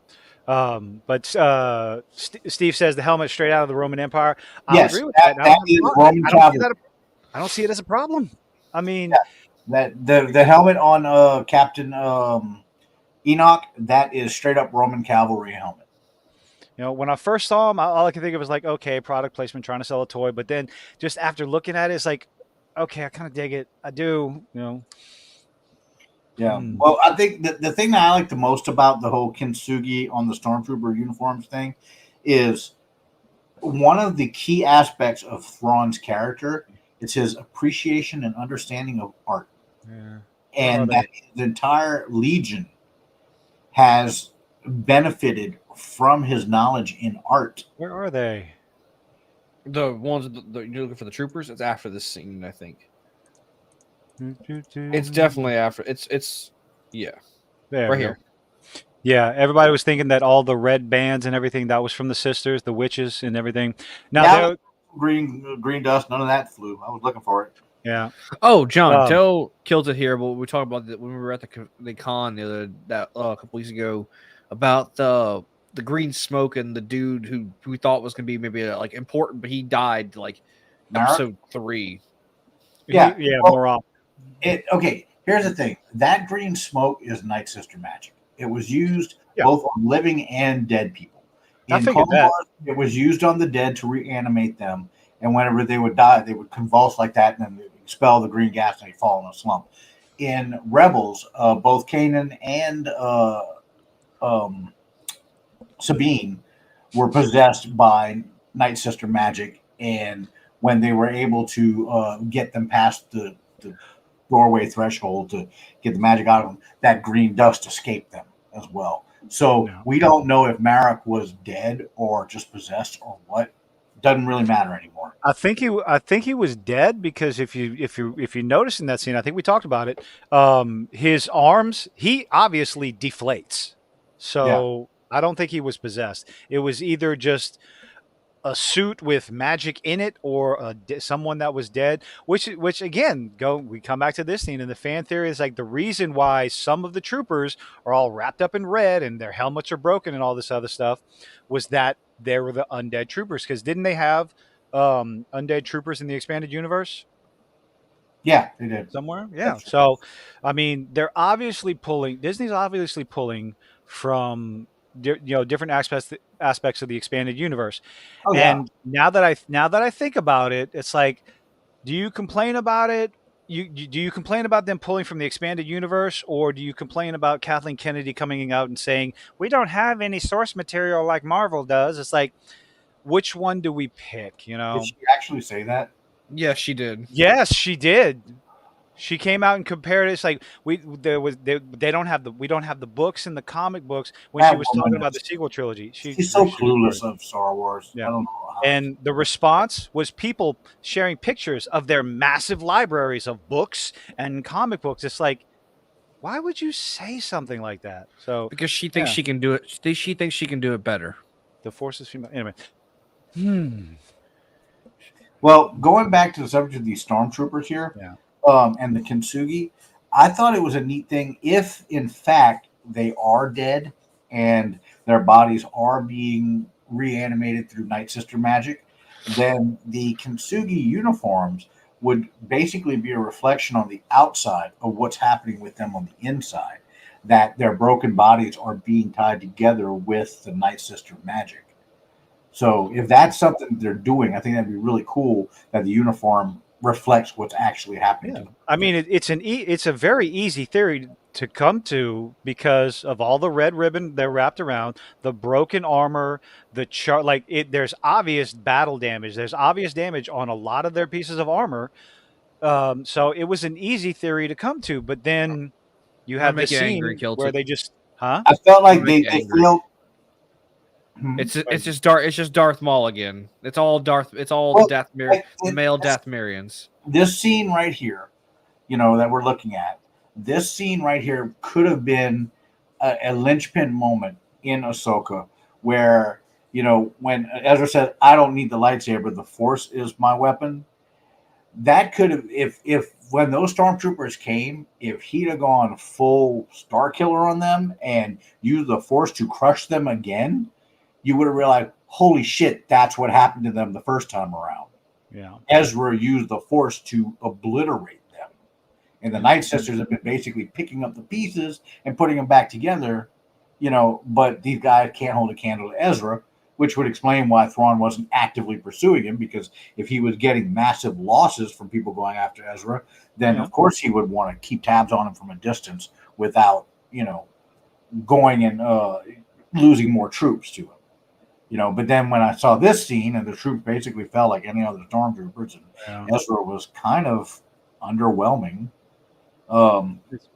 But Steve says the helmet straight out of the Roman Empire. I Yes, agree with that is Roman cavalry. I don't see it as a problem. I mean, that the helmet on Captain Enoch, that is straight up Roman cavalry helmet. When I first saw him, all I could think of was like, okay, product placement, trying to sell a toy. But then just after looking at it, it's like, okay, I kind of dig it. I do, Yeah. Well, I think the thing that I like the most about the whole kintsugi on the Stormtrooper uniforms thing is one of the key aspects of Thrawn's character. It's his appreciation and understanding of art. Yeah. And that the entire Legion has benefited from his knowledge in art. Where are they? The ones you're looking for the troopers. It's after this scene, I think. It's definitely after. It's yeah. There right here. Yeah, everybody was thinking that all the red bands and everything that was from the sisters, the witches, and everything. Now, green dust, none of that flew. I was looking for it. Yeah. Oh, John, tell Kills it here, but we talked about that when we were at the con a couple weeks ago about the green smoke and the dude who we thought was going to be maybe like important, but he died like episode 3. Yeah, Moral. Okay, here's the thing. That green smoke is Night Sister magic. It was used both on living and dead people. I figured that. It was used on the dead to reanimate them, and whenever they would die, they would convulse like that, and then they'd expel the green gas, and they'd fall in a slump. In Rebels, both Kanan and Sabine were possessed by Night Sister magic, and when they were able to get them past the doorway threshold to get the magic out of them, that green dust escaped them as well. So we don't know if Marek was dead or just possessed or what. Doesn't really matter anymore. I think he was dead because if you notice in that scene, I think we talked about it. His arms, he obviously deflates. So I don't think he was possessed. It was either just a suit with magic in it or someone that was dead, which again, we come back to this scene, and the fan theory is like the reason why some of the troopers are all wrapped up in red and their helmets are broken and all this other stuff was that they were the undead troopers. Because didn't they have undead troopers in the expanded universe? Yeah, they did. Somewhere. Yeah. So, I mean, Disney's obviously pulling from different aspects of the expanded universe. Oh, yeah. And now that I think about it, it's like, do you complain about it? Do you complain about them pulling from the expanded universe, or do you complain about Kathleen Kennedy coming out and saying we don't have any source material like Marvel does? It's like, which one do we pick? Did she actually say that? Yes, she did. Yes, she did. She came out and compared it. It's like we don't have the books and the comic books when she was talking about the sequel trilogy. She's so clueless of Star Wars. Yeah. I don't know. And the response was people sharing pictures of their massive libraries of books and comic books. It's like, why would you say something like that? So because she thinks she can do it. She thinks she can do it better. The Force is female. Anyway. Well, going back to the subject of these stormtroopers here. Yeah. And the kintsugi, I thought it was a neat thing if, in fact, they are dead and their bodies are being reanimated through Night Sister magic, then the kintsugi uniforms would basically be a reflection on the outside of what's happening with them on the inside. that their broken bodies are being tied together with the Night Sister magic. So if that's something they're doing, I think that'd be really cool that the uniform reflects what's actually happening to them. I mean, it's a very easy theory to come to because of all the red ribbon they're wrapped around, the broken armor, the chart. Like there's obvious battle damage. There's obvious damage on a lot of their pieces of armor. So it was an easy theory to come to. But then you Wanna have make this you angry, scene Kilton. where they just, huh? I felt like Make they you angry. feel. It's just Darth Maul again. It's all Well, the male Dathmerians. This scene right here, that we're looking at. This scene right here could have been a linchpin moment in Ahsoka, where when Ezra said, "I don't need the lightsaber; the Force is my weapon." That could have, if when those stormtroopers came, if he'd have gone full Star Killer on them and used the Force to crush them again, you would have realized, holy shit, that's what happened to them the first time around. Yeah. Ezra used the Force to obliterate them. And the Night Sisters have been basically picking up the pieces and putting them back together, but these guys can't hold a candle to Ezra, which would explain why Thrawn wasn't actively pursuing him, because if he was getting massive losses from people going after Ezra, then of course he would want to keep tabs on him from a distance without, going and losing more troops to him. But then when I saw this scene and the troops basically fell like any other stormtroopers, and Ezra was kind of underwhelming.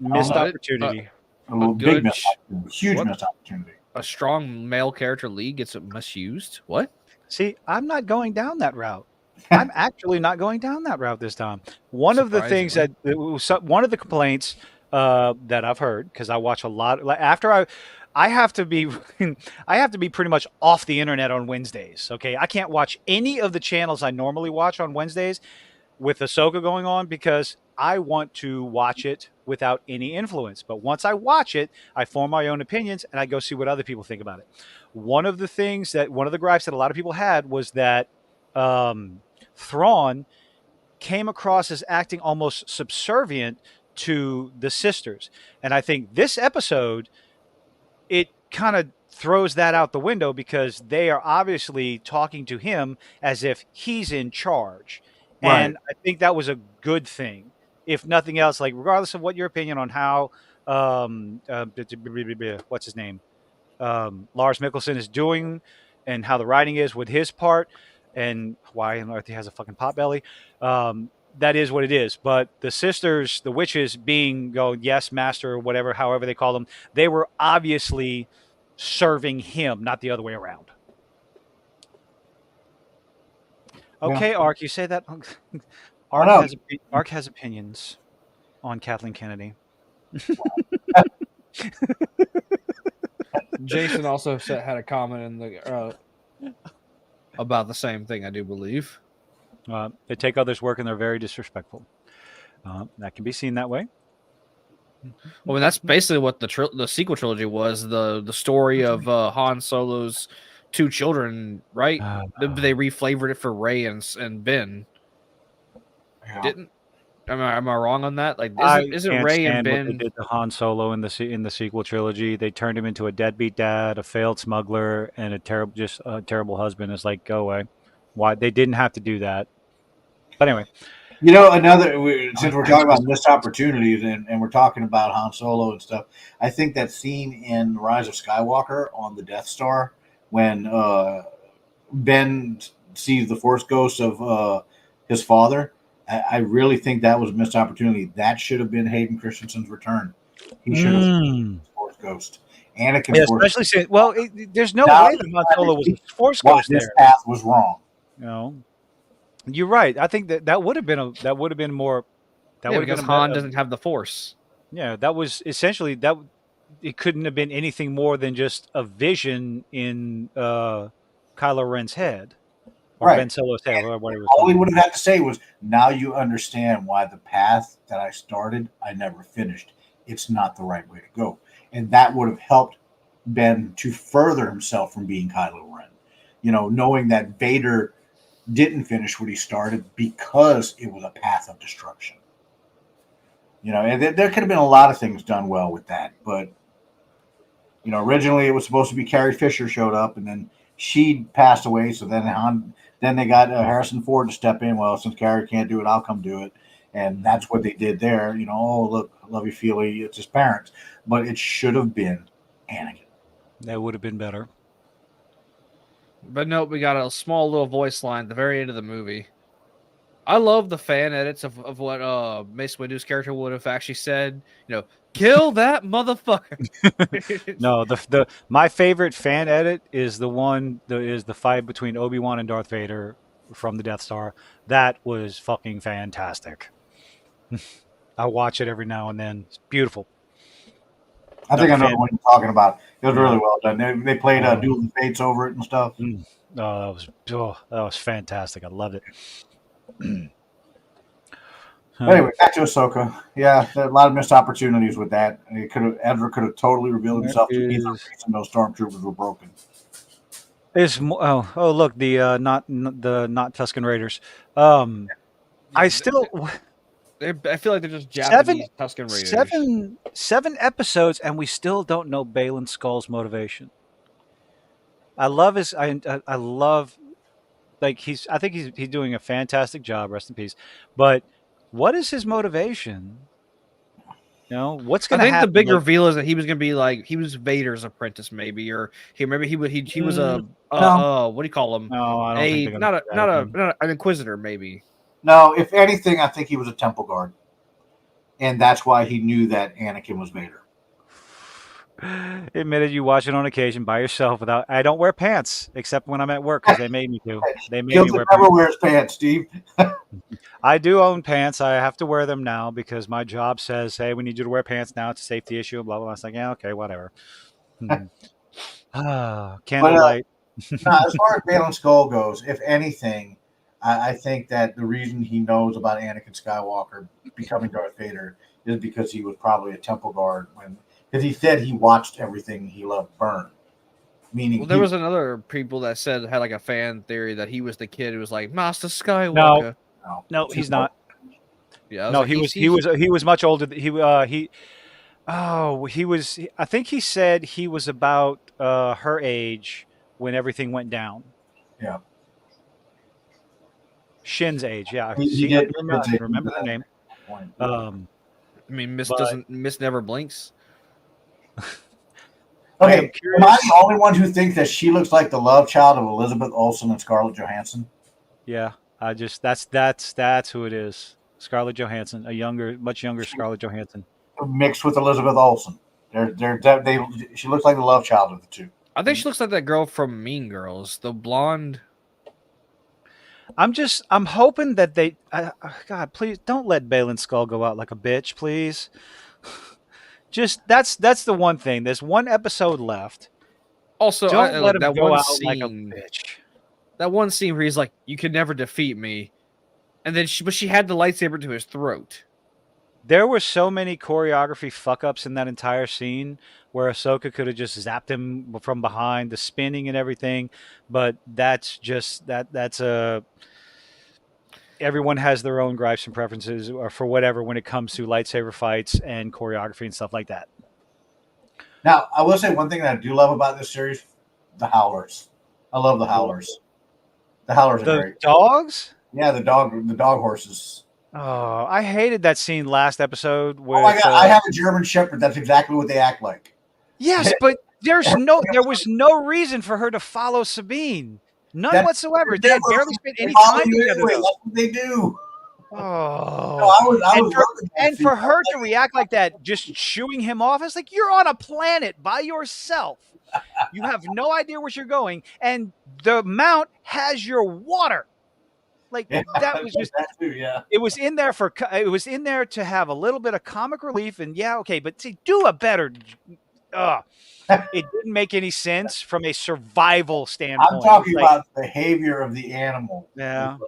Missed opportunity. A little big missed opportunity, huge missed opportunity. A strong male character lead gets misused. What? See, I'm not going down that route. I'm actually not going down that route this time. One of the things one of the complaints that I've heard, because I watch a lot after I have to be I have to be pretty much off the internet on Wednesdays. Okay, I can't watch any of the channels I normally watch on Wednesdays with Ahsoka going on because I want to watch it without any influence. But once I watch it, I form my own opinions and I go see what other people think about it. One of the gripes that a lot of people had was that Thrawn came across as acting almost subservient to the sisters. And I think this episode, it kind of throws that out the window because they are obviously talking to him as if he's in charge. Right. And I think that was a good thing. If nothing else, like regardless of what your opinion on how what's his name? Lars Mikkelsen is doing and how the writing is with his part and why on earth he has a fucking pot belly. That is what it is. But the sisters, the witches yes, master, or whatever, however they call them, they were obviously serving him, not the other way around. Okay, Ark, you say that. Ark has opinions on Kathleen Kennedy. Jason also had a comment in the about the same thing, I do believe. They take others' work and they're very disrespectful. That can be seen that way. Well, I mean, that's basically what the sequel trilogy was, the story of Han Solo's two children, right? They reflavored it for Rey and Ben. Yeah. Am I wrong on that? Like, isn't Rey and Ben? What they did to Han Solo in the sequel trilogy? They turned him into a deadbeat dad, a failed smuggler, and a terrible husband. It's like, go away. Why they didn't have to do that? But anyway, since we're talking about missed opportunities and we're talking about Han Solo and stuff, I think that scene in Rise of Skywalker on the Death Star when Ben sees the Force ghost of his father, I really think that was a missed opportunity. That should have been Hayden Christensen's return. He should have been the Force ghost. Anakin, especially since there's no way that Han Solo was a Force ghost there. This path was wrong. You're right. I think that would have been more. Because Han doesn't have the Force. Yeah, that was essentially that. It couldn't have been anything more than just a vision in Kylo Ren's head, or Ben Solo's head, or whatever. All he would have had to say was, "Now you understand why the path that I started, I never finished. It's not the right way to go," and that would have helped Ben to further himself from being Kylo Ren. Knowing that Vader didn't finish what he started because it was a path of destruction. And there could have been a lot of things done well with that, but You know, originally it was supposed to be Carrie Fisher showed up, and then she passed away. So then they got Harrison Ford to step in. Well, since Carrie can't do it, I'll come do it, and that's what they did there. You know, oh look, lovey feely, it's his parents, but it should have been Anakin. That would have been better. But no, we got a small little voice line at the very end of the movie. I love the fan edits of what Mace Windu's character would have actually said. You know, kill that motherfucker. No, the my favorite fan edit is the fight between Obi-Wan and Darth Vader from the Death Star. That was fucking fantastic. I watch it every now and then. It's beautiful. I think I know what you're talking about. It was really well done. They played Duel of Fates over it and stuff. Oh, that was fantastic. I loved it. Anyway, back to Ahsoka. Yeah, a lot of missed opportunities with that. Ezra could have totally revealed himself to be the reason those stormtroopers were broken. Look, the not Tusken Raiders. I still. I feel like they're just Japanese Tusken Raiders. Seven episodes, and we still don't know Baylan Skoll's motivation. I love I love, like I think he's doing a fantastic job. Rest in peace. But what is his motivation? You know, what's going to happen? I think the big reveal is that he was going to be like he was Vader's apprentice, maybe, or he was a what do you call him? No, I don't think not an Inquisitor, maybe. No, if anything, I think he was a Temple Guard, and that's why he knew that Anakin was Vader. Admitted you watch it on occasion by yourself without. I don't wear pants except when I'm at work because they made me to. They made me wear never wears pants, Steve. I do own pants. I have to wear them now because my job says, "Hey, we need you to wear pants now. It's a safety issue." Blah blah. I was like, "Yeah, okay, whatever." Candlelight. As far as Baylan Skoll goes, if anything, I think that the reason he knows about Anakin Skywalker becoming Darth Vader is because he was probably a Temple Guard because he said he watched everything he loved burn. Meaning, there was another people that had like a fan theory that he was the kid who was like Master Skywalker. No, he's not. Yeah, no, he was much older. He was. I think he said he was about her age when everything went down. Yeah. Shin's age, yeah. I remember her name. I mean, Miss never blinks. Okay, am I the only one who thinks that she looks like the love child of Elizabeth Olsen and Scarlett Johansson? Yeah, that's who it is. Scarlett Johansson, much younger Scarlett Johansson, mixed with Elizabeth Olsen. She looks like the love child of the two. I think she looks like that girl from Mean Girls, the blonde. I'm hoping that God, please don't let Baylan Skoll go out like a bitch, please. Just that's the one thing. There's one episode left. Also, don't let him that go one out scene, like a bitch. That one scene where he's like, "You can never defeat me," and then she had the lightsaber to his throat. There were so many choreography fuck ups in that entire scene where Ahsoka could have just zapped him from behind, the spinning and everything. But that's just that's everyone has their own gripes and preferences or for whatever when it comes to lightsaber fights and choreography and stuff like that. Now, I will say one thing that I do love about this series: the Howlers. I love the Howlers. The Howlers are great. Dogs? Yeah, the dog horses. Oh, I hated that scene last episode. Where, oh my god, I have a German Shepherd. That's exactly what they act like. Yes, but there was no reason for her to follow Sabine. None whatsoever. They had barely spent any time together. That's what they do. Oh, no, for her to react like that, just shooing him off, it's like you're on a planet by yourself. You have no idea where you're going, and the mount has your water. Like that was just. It was in there to have a little bit of comic relief, and but see, do a better. It didn't make any sense from a survival standpoint. I'm talking about the behavior of the animal. Yeah.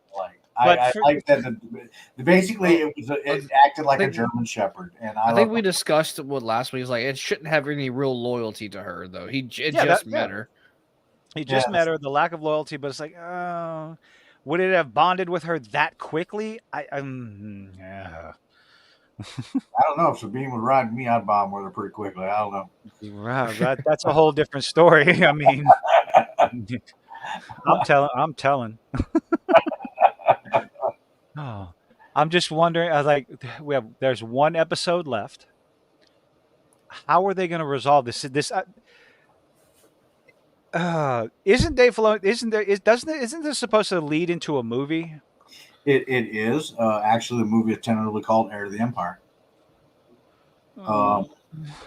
I like that. Basically, it acted like a German Shepherd, and I think we discussed it last week. He's like, it shouldn't have any real loyalty to her, though. It just met her. He just met her. The lack of loyalty, but it's like, would it have bonded with her that quickly? I don't know if Sabine was riding me. I'd bomb with her pretty quickly. I don't know. Right, that's a whole different story. I mean, I'm telling. Oh, I'm just wondering. I was like, there's one episode left. How are they going to resolve this? Isn't Dave Filoni? Isn't this supposed to lead into a movie? It is actually a movie tentatively called Heir to the Empire.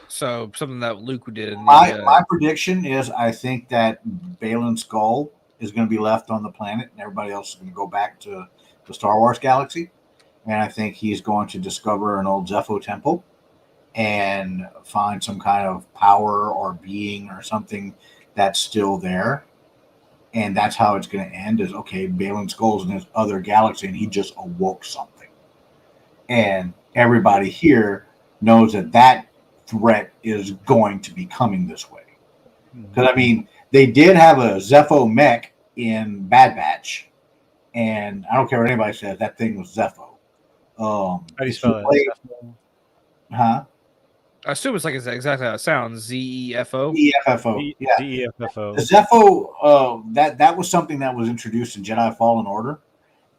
So something that Luke did in the My prediction is I think that Balin's skull is going to be left on the planet, and everybody else is going to go back to the Star Wars galaxy. And I think he's going to discover an old Zepho temple and find some kind of power or being or something that's still there. And that's how it's going to end is, okay, Balin Skull's in this other galaxy, and he just awoke something. And everybody here knows that threat is going to be coming this way. Because, I mean, they did have a Zepho mech in Bad Batch, and I don't care what anybody says, that thing was Zepho. How do you spell that? Huh? I assume it's like exactly how it sounds. Zefo. EFFO. Yeah. DFFO. The Zepho, that was something that was introduced in Jedi Fallen Order,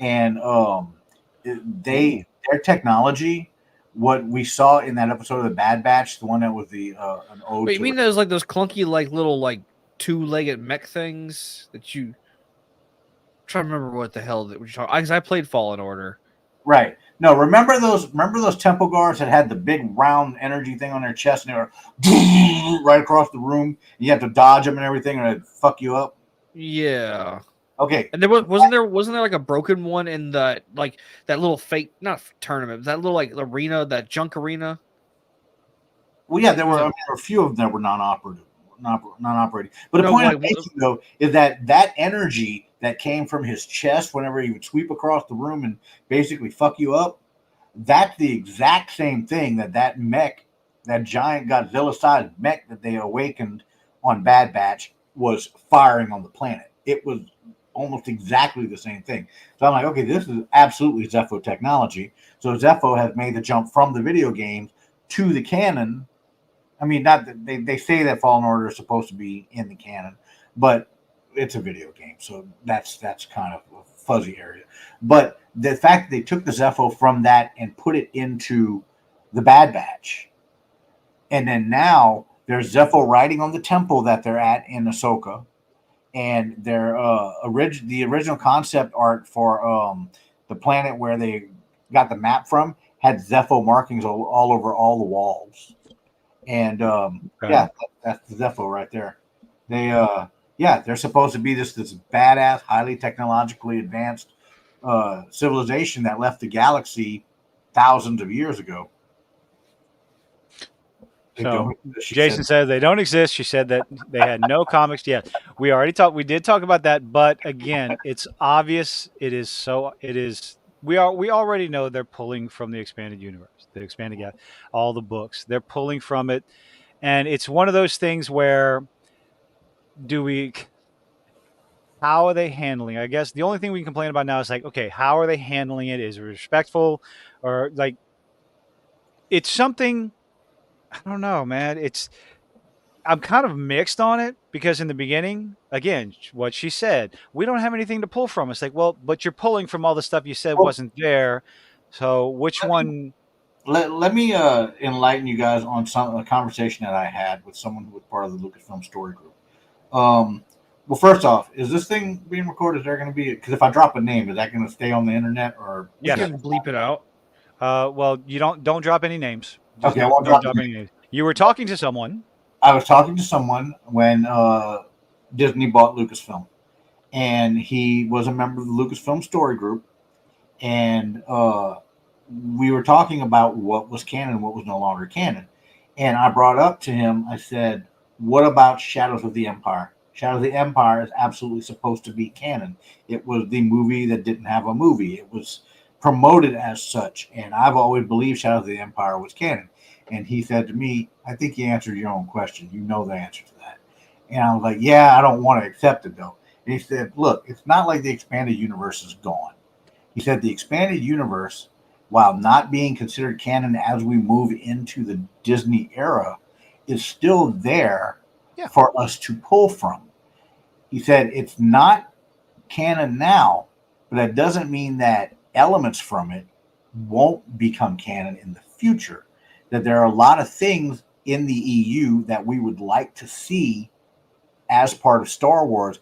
and their technology, what we saw in that episode of the Bad Batch, the one that was the an ode. Wait, you mean those clunky little two-legged mech things that you? I'm trying to remember what the hell that we talking. Because I played Fallen Order. Right. No, remember those temple guards that had the big round energy thing on their chest and they were right across the room. You have to dodge them and everything, and it'd fuck you up. Yeah. Okay. And there wasn't there like a broken one in the that little fake not tournament, that little arena, that junk arena. Well, yeah, there were a few of them that were non-operating. But the point I'm making though is that energy that came from his chest whenever he would sweep across the room and basically fuck you up, that's the exact same thing that mech, that giant Godzilla-sized mech that they awakened on Bad Batch was firing on the planet. It was almost exactly the same thing. So I'm like, okay, this is absolutely Zepho technology. So Zepho has made the jump from the video games to the canon. I mean, not that they say that Fallen Order is supposed to be in the canon, but it's a video game, so that's kind of a fuzzy area. But the fact that they took the Zepho from that and put it into the Bad Batch, and then now there's Zepho riding on the temple that they're at in Ahsoka, and their the original concept art for the planet where they got the map from had Zepho markings all over all the walls, and yeah, that's the Zepho right there. They're supposed to be this badass, highly technologically advanced civilization that left the galaxy thousands of years ago. So Jason said they don't exist. She said that they had no comics yet. We did talk about that, but again, it's obvious. We already know they're pulling from the expanded universe, the expanded galaxy, all the books. They're pulling from it, and it's one of those things where how are they handling it? I guess the only thing we can complain about now is okay, how are they handling it? Is it respectful, or it's something? I don't know, man. I'm kind of mixed on it because in the beginning, again, what she said, we don't have anything to pull from. It's well, but you're pulling from all the stuff you said wasn't there. So which one? Let me enlighten you guys on a conversation that I had with someone who was part of the Lucasfilm story group. Well, first off, is this thing being recorded? Is there going to be, because if I drop a name, is that going to stay on the internet or? You can bleep it out. Well, you don't drop any names. Okay, I won't drop any names. You were talking to someone. I was talking to someone when Disney bought Lucasfilm, and he was a member of the Lucasfilm story group, and we were talking about what was canon, what was no longer canon, and I brought up to him, I said, what about Shadows of the Empire? Shadows of the Empire is absolutely supposed to be canon. It was the movie that didn't have a movie. It was promoted as such, and I've always believed Shadows of the Empire was canon. And he said to me, I think you answered your own question. You know the answer to that. And I was like, yeah, I don't want to accept it, though. And he said, look, it's not like the expanded universe is gone. He said the expanded universe while not being considered canon as we move into the Disney era, is still there Yeah. for us to pull from. He said it's not canon now, but that doesn't mean that elements from it won't become canon in the future. That there are a lot of things in the EU that we would like to see as part of Star Wars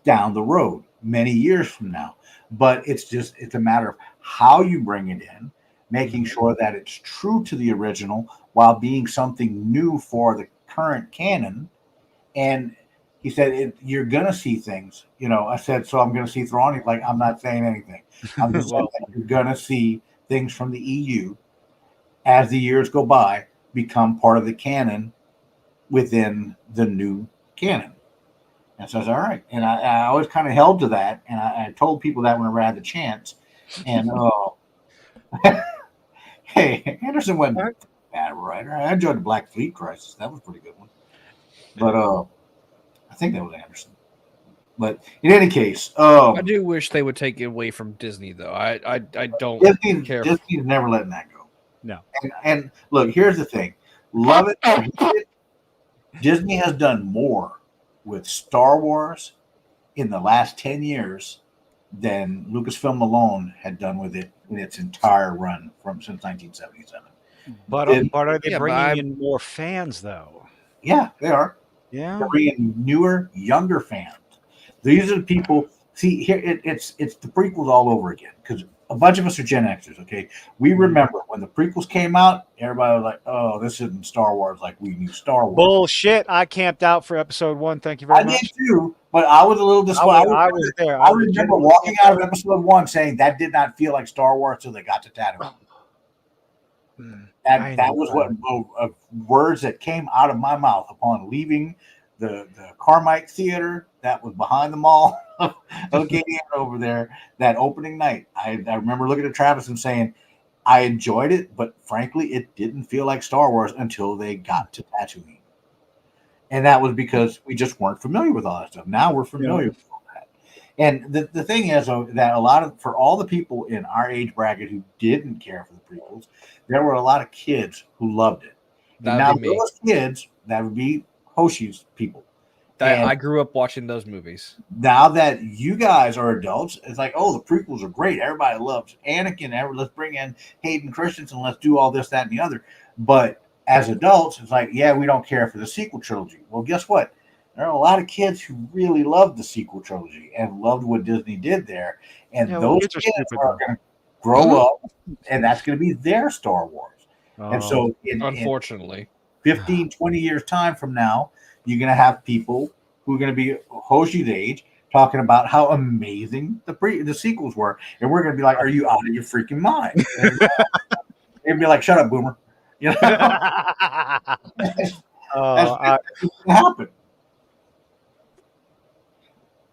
down the road, many years from now. But it's a matter of how you bring it in, making sure that it's true to the original while being something new for the current canon. And he said, you're going to see things. I said, so I'm going to see Thrawn. He's like, I'm not saying anything. I'm just saying that you're going to see things from the EU as the years go by become part of the canon within the new canon. And so I was all right. And I always kind of held to that. And I told people that whenever I had the chance. And hey, Anderson wasn't a bad writer. I enjoyed the Black Fleet Crisis. That was a pretty good one. But I think that was Anderson. But in any case, I do wish they would take it away from Disney, though. I don't care. Disney's never letting that go. No. And look, here's the thing. Love it or hate it, Disney has done more with Star Wars in the last 10 years than Lucasfilm alone had done with it in its entire run since 1977. But are they bringing in more fans, though? Yeah, they are. Yeah. They're bringing newer, younger fans. These are the people. See, here it's the prequels all over again, because a bunch of us are Gen Xers, okay? We remember when the prequels came out, everybody was like, oh, this isn't Star Wars like we knew Star Wars. Bullshit. I camped out for episode 1. Thank you very much. I did too, but I was a little disappointed. I was there. I remember walking out of episode 1 saying that did not feel like Star Wars until they got to Tatooine. That was what words that came out of my mouth upon leaving the Carmike Theater that was behind the mall okay, over there that opening night. I remember looking at Travis and saying, I enjoyed it, but frankly, it didn't feel like Star Wars until they got to Tatooine. And that was because we just weren't familiar with all that stuff. Now we're familiar with all that. And the thing is that for all the people in our age bracket who didn't care for the prequels, there were a lot of kids who loved it. Now those kids, that would be Hoshi's people. I grew up watching those movies. Now that you guys are adults, it's like, oh, the prequels are great. Everybody loves Anakin. Let's bring in Hayden Christensen. Let's do all this, that, and the other. But as adults, it's like, yeah, we don't care for the sequel trilogy. Well, guess what? There are a lot of kids who really loved the sequel trilogy and loved what Disney did there. And those kids are going to grow up, and that's going to be their Star Wars. And so, unfortunately, 15, 20 years time from now, you're going to have people who are going to be Hoshi's age talking about how amazing the sequels were. And we're going to be like, are you out of your freaking mind? And be like, shut up, boomer. You know? That's going to happen.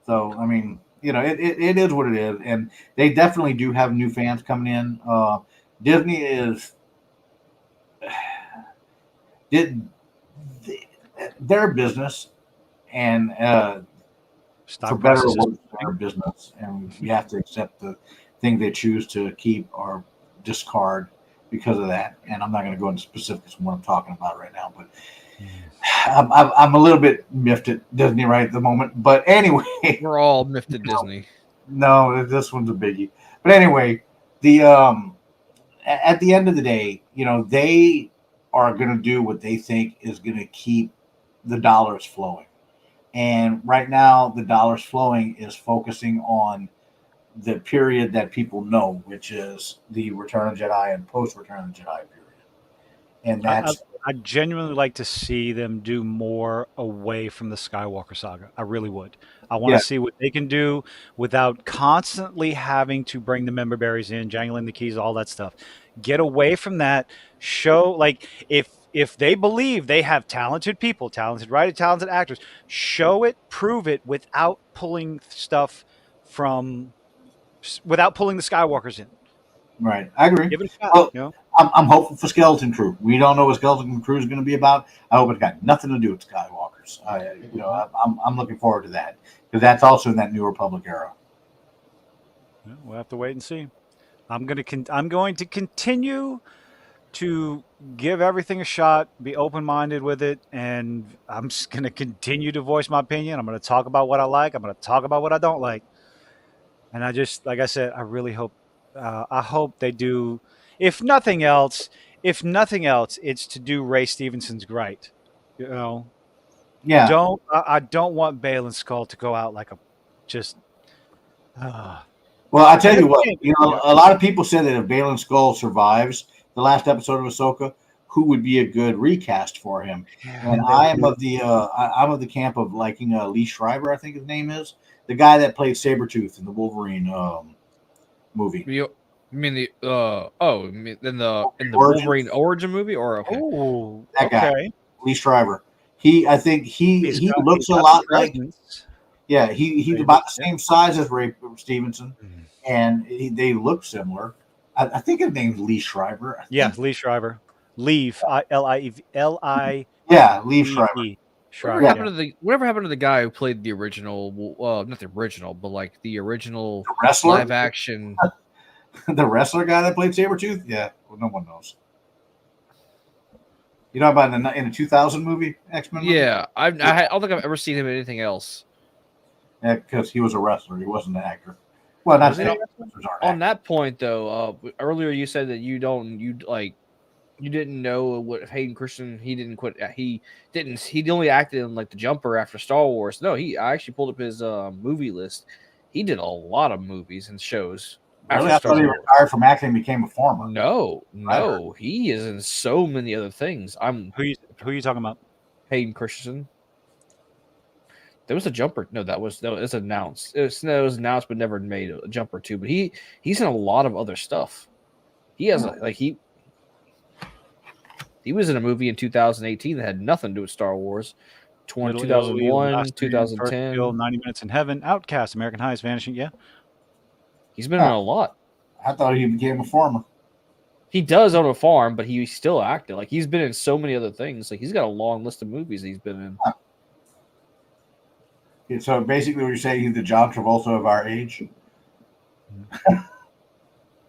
So, I mean, it is what it is. And they definitely do have new fans coming in. Disney is... They're a business, and for better or worse, they're a business, and we have to accept the thing they choose to keep or discard because of that. And I'm not going to go into specifics on what I'm talking about right now, but I'm a little bit miffed at Disney right at the moment. But anyway, we're all miffed at Disney. No, this one's a biggie. But anyway, at the end of the day, they are going to do what they think is going to keep the dollars flowing. And right now, the dollars flowing is focusing on the period that people know, which is the Return of the Jedi and post-Return of the Jedi period. And that's... I'd genuinely like to see them do more away from the Skywalker saga. I really would. I want to see what they can do without constantly having to bring the member berries in, jangling the keys, all that stuff. Get away from that. Show, like, if they believe they have talented people, talented writers, talented actors, show it, prove it without pulling stuff without pulling the Skywalkers in. Right. I agree. Give it a shot, well, I'm hopeful for Skeleton Crew. We don't know what Skeleton Crew is going to be about. I hope it's got nothing to do with Skywalkers. I'm looking forward to that, because that's also in that New Republic era. We'll have to wait and see. I'm going to continue to give everything a shot, be open-minded with it, and I'm just going to continue to voice my opinion. I'm going to talk about what I like. I'm going to talk about what I don't like. And I just, like I said, I really hope, I hope they do. If nothing else, it's to do Ray Stevenson's right. You know, Yeah. I don't want Bale and Skull to go out like a just. Uh, Well, I tell and you what, again, a lot of people said that if Balin Skull survives the last episode of Ahsoka, who would be a good recast for him? And I am of the I'm of the camp of liking Lee Schreiber, I think his name is, the guy that played Sabretooth in the Wolverine movie. You mean the oh, you mean in the Origins? Wolverine origin movie, or okay? Oh, That guy. okay. Lee Schreiber. I think He's he got- looks he's a got lot the like. presence. Yeah, he's Maybe, about the yeah. same size as Ray Stevenson, Mhm. and they look similar. I think his name's Lee Schreiber. I Yeah, think. Lee Schreiber. Leave. L-I-V-E. Yeah, Lee Schreiber. Schreiber. Yeah. Whatever happened to the guy who played the original? Not the original, but like the original The wrestler, live action. the wrestler guy that played Sabretooth. Yeah, well, no one knows. You know about in the 2000 movie X-Men? movie? Yeah, I don't think I've ever seen him in anything else. Yeah, because he was a wrestler. He wasn't an actor. Well, not Was he? that wrestlers aren't On actors. that point, though, earlier you said that you didn't know what Hayden Christensen. He didn't quit. He only acted in like the Jumper after Star Wars. No, I actually pulled up his movie list. He did a lot of movies and shows Really? after I Star thought he Wars. retired from acting and became a farmer. No, he is in so many other things. Who you talking about? Hayden Christensen. There was a Jumper. No, it was announced. It was announced but never made a Jumper 2. But he's in a lot of other stuff. He has he was in a movie in 2018 that had nothing to do with Star Wars. Little 2001, Last Man, First 2010. Kill, 90 Minutes in Heaven, Outcast, American Highest, Vanishing. Yeah. He's been in a lot. I thought he became a farmer. He does own a farm, but he still acted. Like he's been in so many other things. Like he's got a long list of movies that he's been in. Yeah, so basically, what you're saying, he's the John Travolta of our age.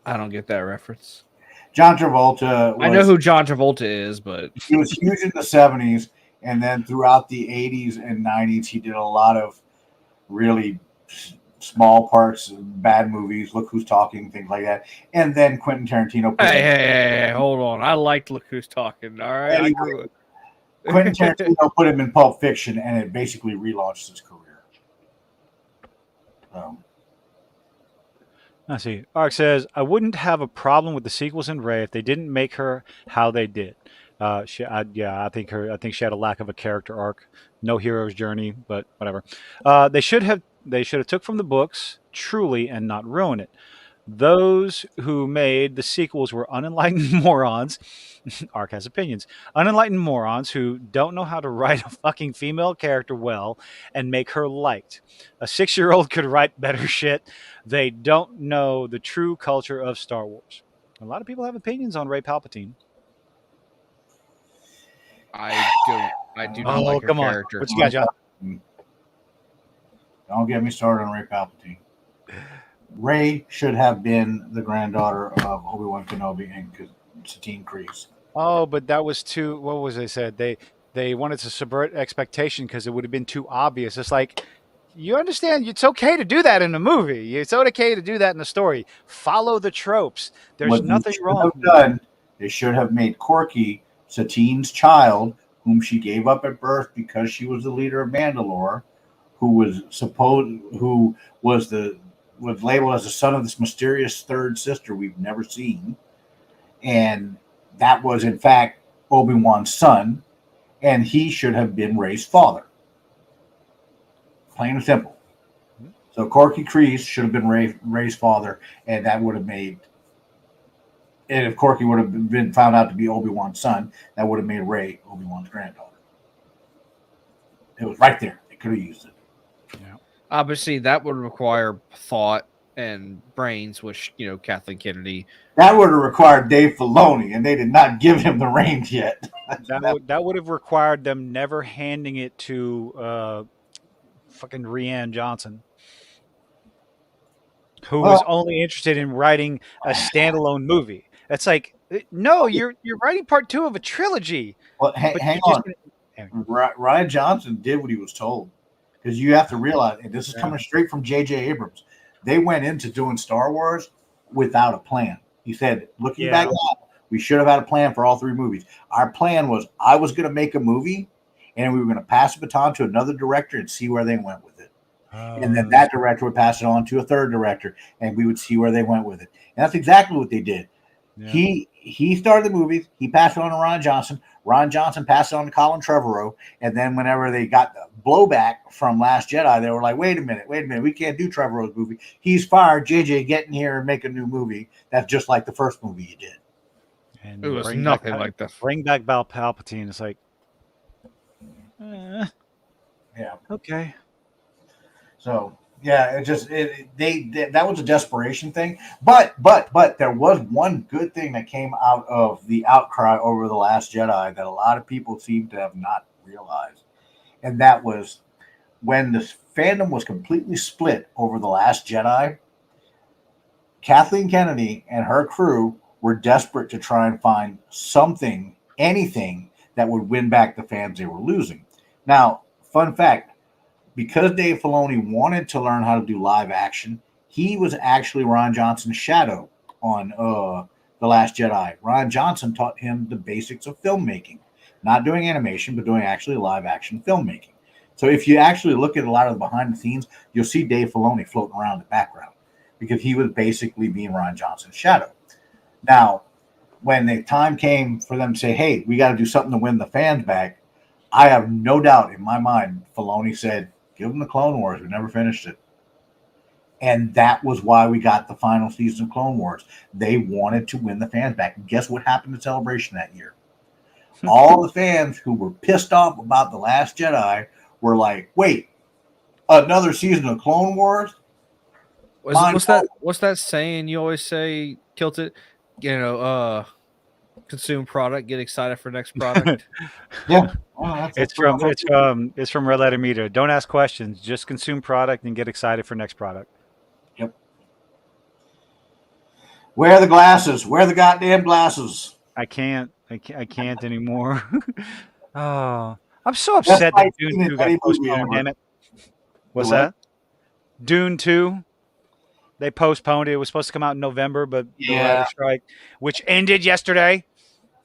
I don't get that reference. John Travolta. I know who John Travolta is, but He was huge in the 70s, and then throughout the 80s and 90s, he did a lot of really small parts, bad movies, Look Who's Talking, things like that. And then Quentin Tarantino. Hey, hold on. I liked Look Who's Talking. All right. I grew it. Quentin Tarantino put him in Pulp Fiction, and it basically relaunched his career. I see. Ark says, I wouldn't have a problem with the sequels in Rey if they didn't make her how they did. I think she had a lack of a character arc, no hero's journey, but whatever. They should have took from the books truly and not ruin it. Those who made the sequels were unenlightened morons. Ark has opinions. Unenlightened morons who don't know how to write a fucking female character well and make her liked. A 6-year-old could write better shit. They don't know the true culture of Star Wars. A lot of people have opinions on Rey Palpatine. I do not like her come on. character. What you got, John? Don't get me started on Ray Palpatine. Ray should have been the granddaughter of Obi-Wan Kenobi and Satine Kryze. Oh, but that was too. What was they said? They wanted to subvert expectation because it would have been too obvious. It's like, you understand, it's okay to do that in a movie. It's okay to do that in a story. Follow the tropes. There's What nothing they should wrong. have done, they should have made Corky Satine's child, whom she gave up at birth because she was the leader of Mandalore, who was labeled as the son of this mysterious third sister we've never seen, and that was in fact Obi-Wan's son, and he should have been Rey's father. Plain and simple. So Corky Kryze should have been Rey's father, and that would have made. And if Corky would have been found out to be Obi-Wan's son, that would have made Rey Obi-Wan's granddaughter. It was right there. They could have used it. Obviously, that would require thought and brains, which, Kathleen Kennedy. That would have required Dave Filoni, and they did not give him the reins yet. That would have required them never handing it to fucking Rian Johnson. who was only interested in writing a standalone movie. It's like, no, you're writing part 2 of a trilogy. Well, But hang you're on. just Ryan Johnson did what he was told, because you have to realize, and this is Yeah. coming straight from J.J. Abrams. They went into doing Star Wars without a plan. He said, looking back now, we should have had a plan for all 3 movies. Our plan was, I was going to make a movie, and we were going to pass the baton to another director and see where they went with it. And then that director would pass it on to a third director, and we would see where they went with it. And that's exactly what they did. Yeah. He started the movies. He passed it on to Ron Johnson. Ron Johnson passed it on to Colin Trevorrow. And then whenever they got the blowback from Last Jedi, they were like, wait a minute. We can't do Trevorrow's movie. He's fired. JJ, get in here and make a new movie that's just like the first movie you did. And it was nothing like that. Bring back Val Palpatine. It's like, yeah. Okay. So yeah, that was a desperation thing. But there was one good thing that came out of the outcry over The Last Jedi that a lot of people seem to have not realized, and that was when the fandom was completely split over The Last Jedi. Kathleen Kennedy and her crew were desperate to try and find something, anything that would win back the fans they were losing. Now, fun fact. Because Dave Filoni wanted to learn how to do live action, he was actually Ron Johnson's shadow on The Last Jedi. Ron Johnson taught him the basics of filmmaking, not doing animation, but doing actually live action filmmaking. So if you actually look at a lot of the behind the scenes, you'll see Dave Filoni floating around in the background because he was basically being Ron Johnson's shadow. Now, when the time came for them to say, hey, we got to do something to win the fans back, I have no doubt in my mind, Filoni said, give them the Clone Wars. We never finished it. And that was why we got the final season of Clone Wars. They wanted to win the fans back. And guess what happened to Celebration that year? All the fans who were pissed off about The Last Jedi were like, wait, another season of Clone Wars? What's that saying you always say, Kilted? Consume product, get excited for next product. Yeah. It's from Red Letter Media. Don't ask questions, just consume product and get excited for next product. Yep. Wear the glasses. Wear the goddamn glasses. I can't anymore. Oh, I'm so upset that Dune 2 got postponed. Damn it! What's that? Dune 2. They postponed it. It was supposed to come out in November, but the writer's strike, which ended yesterday,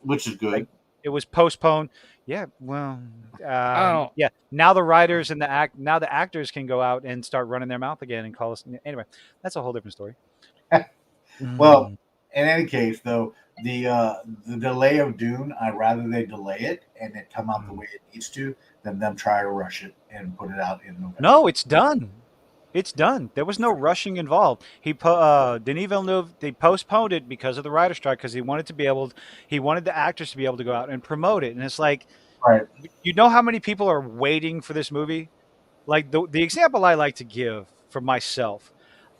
which is good. It was postponed. Yeah, well, yeah. Now the writers and the actors can go out and start running their mouth again and call us. Anyway, that's a whole different story. Well, in any case, though, the delay of Dune, I'd rather they delay it and it come out the way it needs to than them try to rush it and put it out in November. No, it's done. It's done. There was no rushing involved. Denis Villeneuve, they postponed it because of the writer's strike because he wanted the actors to be able to go out and promote it. And it's like, right. You know how many people are waiting for this movie? Like the example I like to give for myself,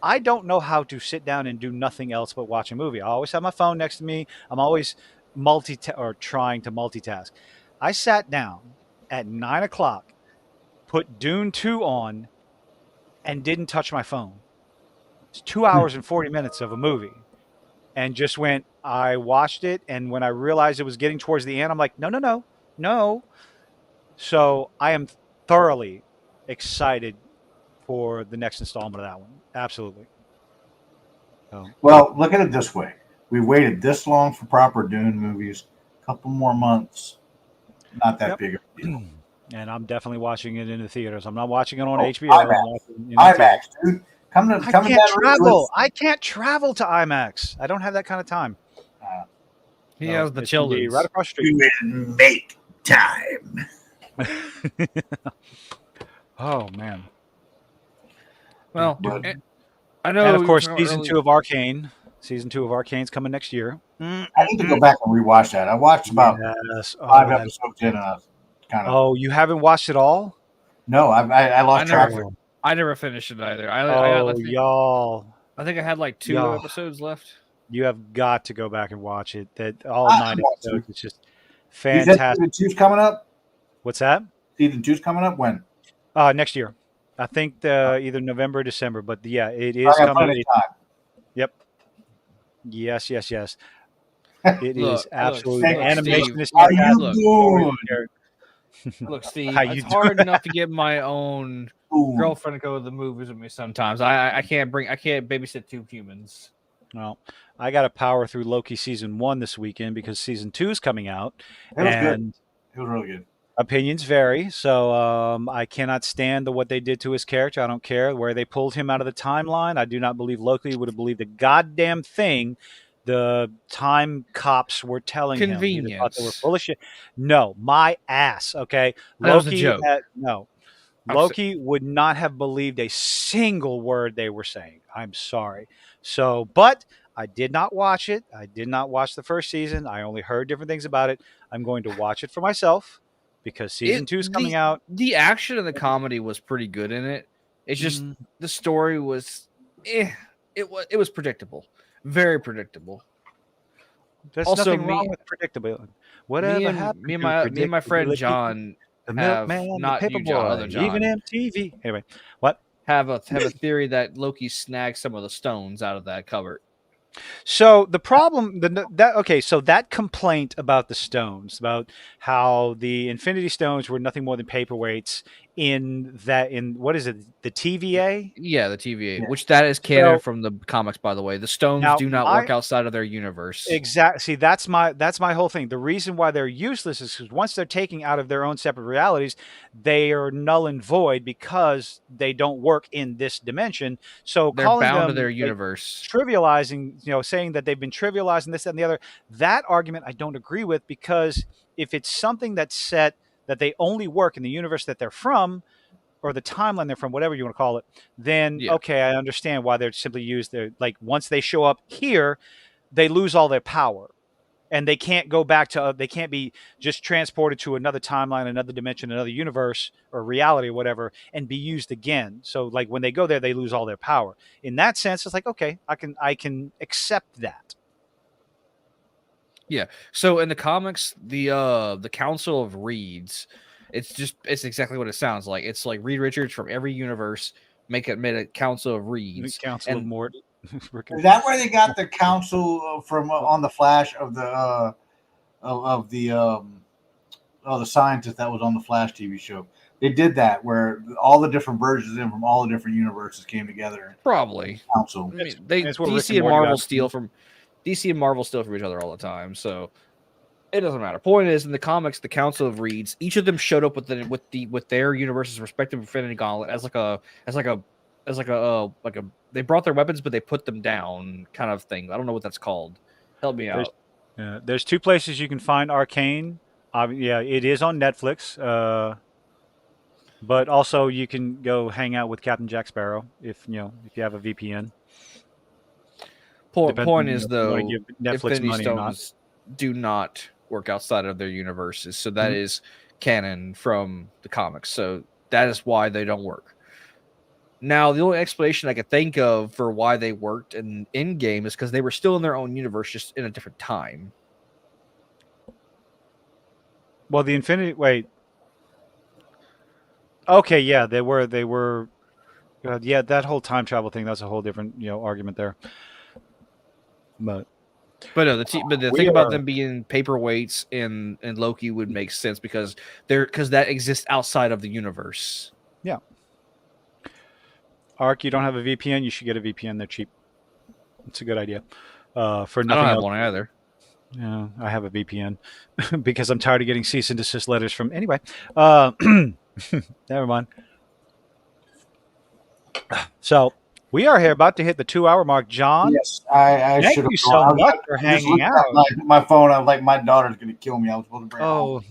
I don't know how to sit down and do nothing else but watch a movie. I always have my phone next to me. I'm always trying to multitask. I sat down at 9:00, put Dune 2 on, and didn't touch my phone. It's 2 hours and 40 minutes of a movie. And just I watched it, and when I realized it was getting towards the end, I'm like, no. So I am thoroughly excited for the next installment of that one. Absolutely. Well, look at it this way. We waited this long for proper Dune movies. A couple more months. Not that big of a deal. And I'm definitely watching it in the theaters. I'm not watching it on HBO. IMAX, dude. I can't travel to IMAX. I don't have that kind of time. He has the children right across the street. You will make time. Oh man. Well, I know. And of course, season 2 of Arcane. Season 2 of Arcane's coming next year. I need to go back and rewatch that. I watched about 5 episodes in, and I was kind of. Oh, you haven't watched it all? No, I lost track. I never finished it either. Y'all! I think I had like 2 episodes left. You have got to go back and watch it. That all 9 episodes. It's just fantastic. Season 2's coming up. What's that? Season 2's coming up when? Next year. I think either November or December, but yeah, it I is got coming. plenty of time. Yep. Yes. It is absolutely. Hey, The animation Steve, is How fantastic. you Story of doing? the character. Look, Steve, How you it's hard doing? enough to get my own Ooh. girlfriend to go to the movies with me sometimes. I can't babysit 2 humans. Well, I got to power through Loki season 1 this weekend because season 2 is coming out, It was good. and It was really good. opinions vary. So I cannot stand what they did to his character. I don't care where they pulled him out of the timeline. I do not believe Loki would have believed a goddamn thing the time cops were telling him. He just thought they were Convenience. full of shit. No, my ass. Okay, That was a Loki. joke. No, I'm so- Loki would not have believed a single word they were saying. I'm sorry. So, but I did not watch it. I did not watch the first season. I only heard different things about it. I'm going to watch it for myself because season 2 is coming out. The action and the comedy was pretty good in it. It's just the story was, it was predictable, very predictable. There's Also, nothing wrong with predictable. Whatever happened? Me and my friend John the have milkman, not the you, John, other paperboy, John. even MTV. Anyway, what? have a theory that Loki snagged some of the stones out of that cupboard. So the problem so that complaint about the stones, about how the Infinity Stones were nothing more than paperweights in what is it, the TVA? Yeah, the TVA, Yeah. which that is canon So- from the comics, by the way. The stones Now, do not work outside of their universe. Exactly. See, that's my whole thing. The reason why they're useless is because once they're taking out of their own separate realities, they are null and void because they don't work in this dimension. So They're calling bound to them, their like, universe. trivializing, saying that they've been trivializing this, that, and the other, that argument I don't agree with, because if it's something that's set that they only work in the universe that they're from, or the timeline they're from, whatever you want to call it, then Yeah. okay, I understand why they're simply used there. Like once they show up here, they lose all their power. And they can't go back to, they can't be just transported to another timeline, another dimension, another universe or reality or whatever, and be used again. So like when they go there, they lose all their power. In that sense, it's like, okay, I can accept that. Yeah. So in the comics, the Council of Reeds, it's exactly what it sounds like. It's like Reed Richards from every universe made a Council of Reeds. Council of Mort. Is that where they got the council from on the Flash of the the scientist that was on the Flash TV show? They did that where all the different versions in from all the different universes came together. Probably. Council. I mean, DC and Marvel steal from each other all the time, so it doesn't matter. Point is, in the comics, the Council of Reeds, each of them showed up with their universe's respective Infinity Gauntlet as they brought their weapons, but they put them down, kind of thing. I don't know what that's called. Help me out. There's 2 places you can find Arcane. It is on Netflix. But also you can go hang out with Captain Jack Sparrow if you have a VPN. Point is, though, Netflix money Stones do not work outside of their universes, so that is canon from the comics. So that is why they don't work. Now, the only explanation I could think of for why they worked in game is because they were still in their own universe, just in a different time. Well, the Infinity... Wait. Okay, yeah, they were... yeah, that whole time travel thing, that's a whole different, argument there. But no, the thing about them being paperweights in Loki would make sense because that exists outside of the universe. Yeah. Ark, you don't have a VPN, you should get a VPN. They're cheap. It's a good idea. For nothing I don't have else. one either. Yeah, I have a VPN because I'm tired of getting cease and desist letters from... Anyway, never mind. So we are here about to hit the 2-hour mark, John. Yes, I Thank should have you so much for hanging out. My phone, I was like, my daughter's going to kill me. I was supposed to bring her home.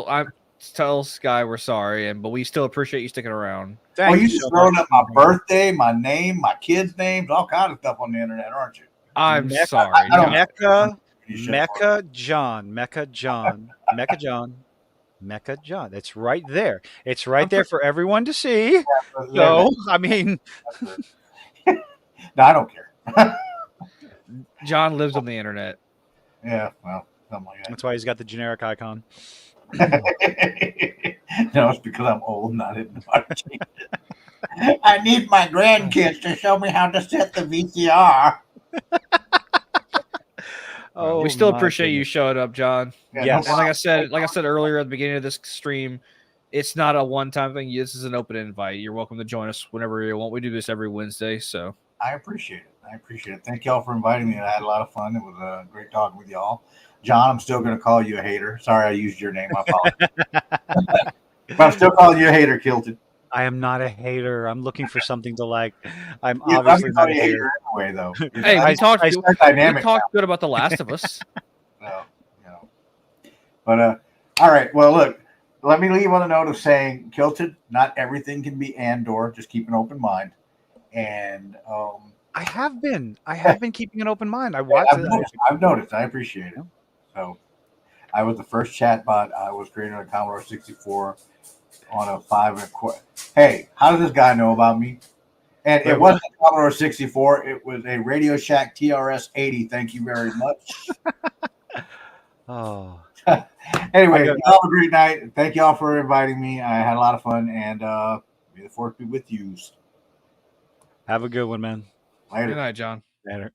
I tell Sky we're sorry, but we still appreciate you sticking around. Thank you so just throwing much. up my birthday, my name, my kids' names, all kinds of stuff on the internet, aren't you? I'm sorry. Mecca John. It's right there. It's right there for everyone to see. So, I mean... No, I don't care. John lives on the internet. Yeah, well, something like that. That's why he's got the generic icon. No, it's because I'm old and I didn't watch it. I need my grandkids to show me how to set the VCR. Oh, we still my appreciate you goodness. showing up, John. Yeah, Yes. And like I said earlier at the beginning of this stream, it's not a one-time thing. This is an open invite. You're welcome to join us whenever you want. We do this every Wednesday, so I appreciate it. Thank y'all for inviting me. I had a lot of fun. It was great talking with y'all. John, I'm still going to call you a hater. Sorry I used your name. I apologize. But I'm still calling you a hater, Kilton. I am not a hater. I'm looking for something to like. I'm Yeah, obviously I'm not a calling you hater. anyway, though. hey, I- we talked I- we dynamic talked good about The Last of Us. now, But all right. Well, look. Let me leave on a note of saying, Kilton, not everything can be Andor. Just keep an open mind. And I have been keeping an open mind. I watched it. I've noticed. I appreciate it. So, I was the first chatbot. I was created on a Commodore 64 on a 5.25. Hey, how does this guy know about me? And it wasn't a Commodore 64. It was a Radio Shack TRS 80. Thank you very much. Oh, Anyway, y'all have a great night. Thank y'all for inviting me. I had a lot of fun, and may the force be with you. have a good one, man. Later. Good night, John. Later.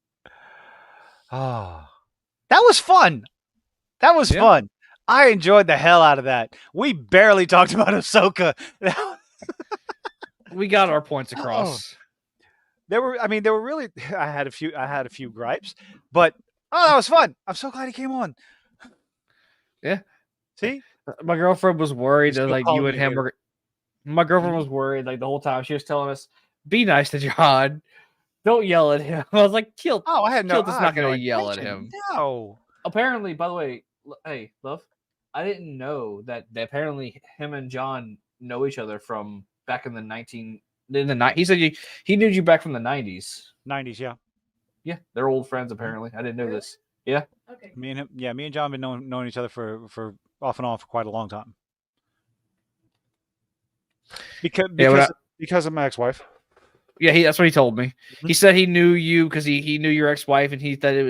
Oh, that was fun. That was Yeah. fun. I enjoyed the hell out of that. We barely talked about Ahsoka. We got our points across. There were really. I had a few gripes, but that was fun. I'm so glad he came on. Yeah. See, My girlfriend was worried that Still like calling you and me him were. My girlfriend was worried like the whole time. She was telling us, "Be nice to John. Don't yell at him." I was like, "Kilt." oh, I had no. Kilt's I not had no going to yell at intention. him. No. Apparently, by the way, hey, love, I didn't know that apparently him and John know each other from back in the He said he knew you back from the 90s. 90s, yeah. Yeah, they're old friends apparently. I didn't know this. Yeah. Okay. Me and him, yeah, me and John have been knowing each other for off and on for quite a long time. Because of my ex-wife. Yeah, that's what he told me. Mm-hmm. He said he knew you because he knew your ex-wife, and he thought he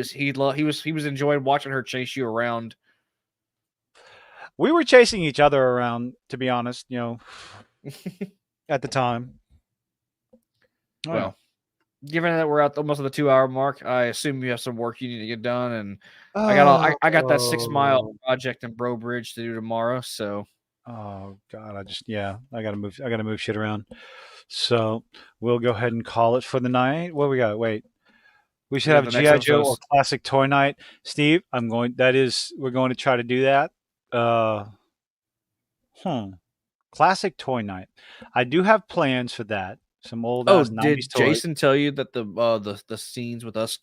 was enjoying watching her chase you around. We were chasing each other around, to be honest, at the time. Oh, Well, given that we're at almost at the 2-hour mark, I assume you have some work you need to get done, and I got that 6 mile project in Bro Bridge to do tomorrow. So, oh God, I gotta move shit around. So we'll go ahead and call it for the night. What we got? Wait, we should have a G.I. Joe or classic toy night. Steve, we're going to try to do that. Classic toy night. I do have plans for that. Some old ass 90s did toys. Jason tell you that the scenes with us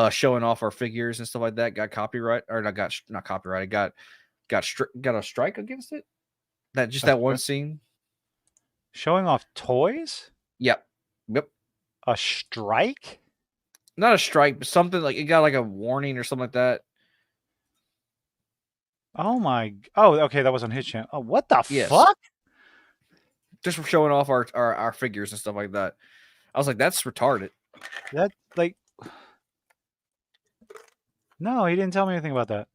showing off our figures and stuff like that got copyright or not copyrighted, got a strike against it? That one scene Showing off toys? Yep. A strike? Not a strike, but something like it got like a warning or something like that. Oh, okay, that was on his channel. Oh, what the fuck? Just for showing off our figures and stuff like that. I was like, that's retarded. That no, he didn't tell me anything about that.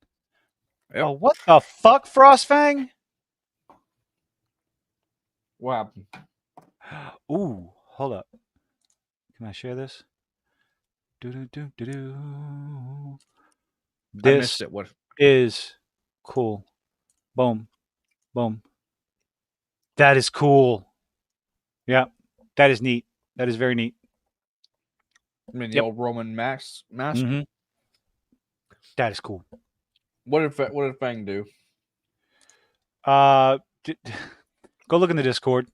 Yep. Oh, what the fuck, Frostfang? What happened? Ooh, hold up. Can I share this? This is cool. Boom. Boom. That is cool. Yeah. That is neat. That is very neat. I mean, the old Roman mask. Mm-hmm. That is cool. What did Fang do? Go look in the Discord.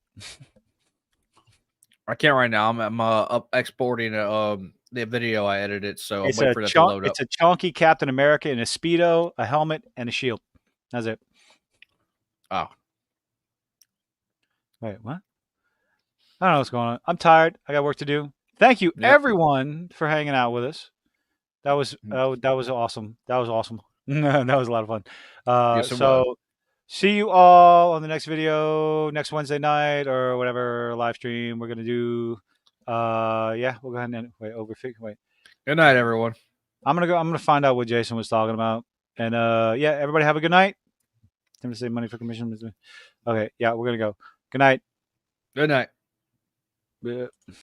I can't right now. I'm up exporting the video I edited, so I'm waiting for that to load up. It's a chunky Captain America in a Speedo, a helmet, and a shield. That's it. Oh. Wait, what? I don't know what's going on. I'm tired. I got work to do. Thank you, everyone, for hanging out with us. That was awesome. That was awesome. That was a lot of fun. So see you all on the next video next Wednesday night or whatever live stream we're gonna do. Yeah, we'll go ahead and wait. Good night, everyone. I'm gonna find out what Jason was talking about. And yeah, everybody have a good night. Time to save money for commission. Okay, yeah, we're gonna go. Good night. Good night. Yeah.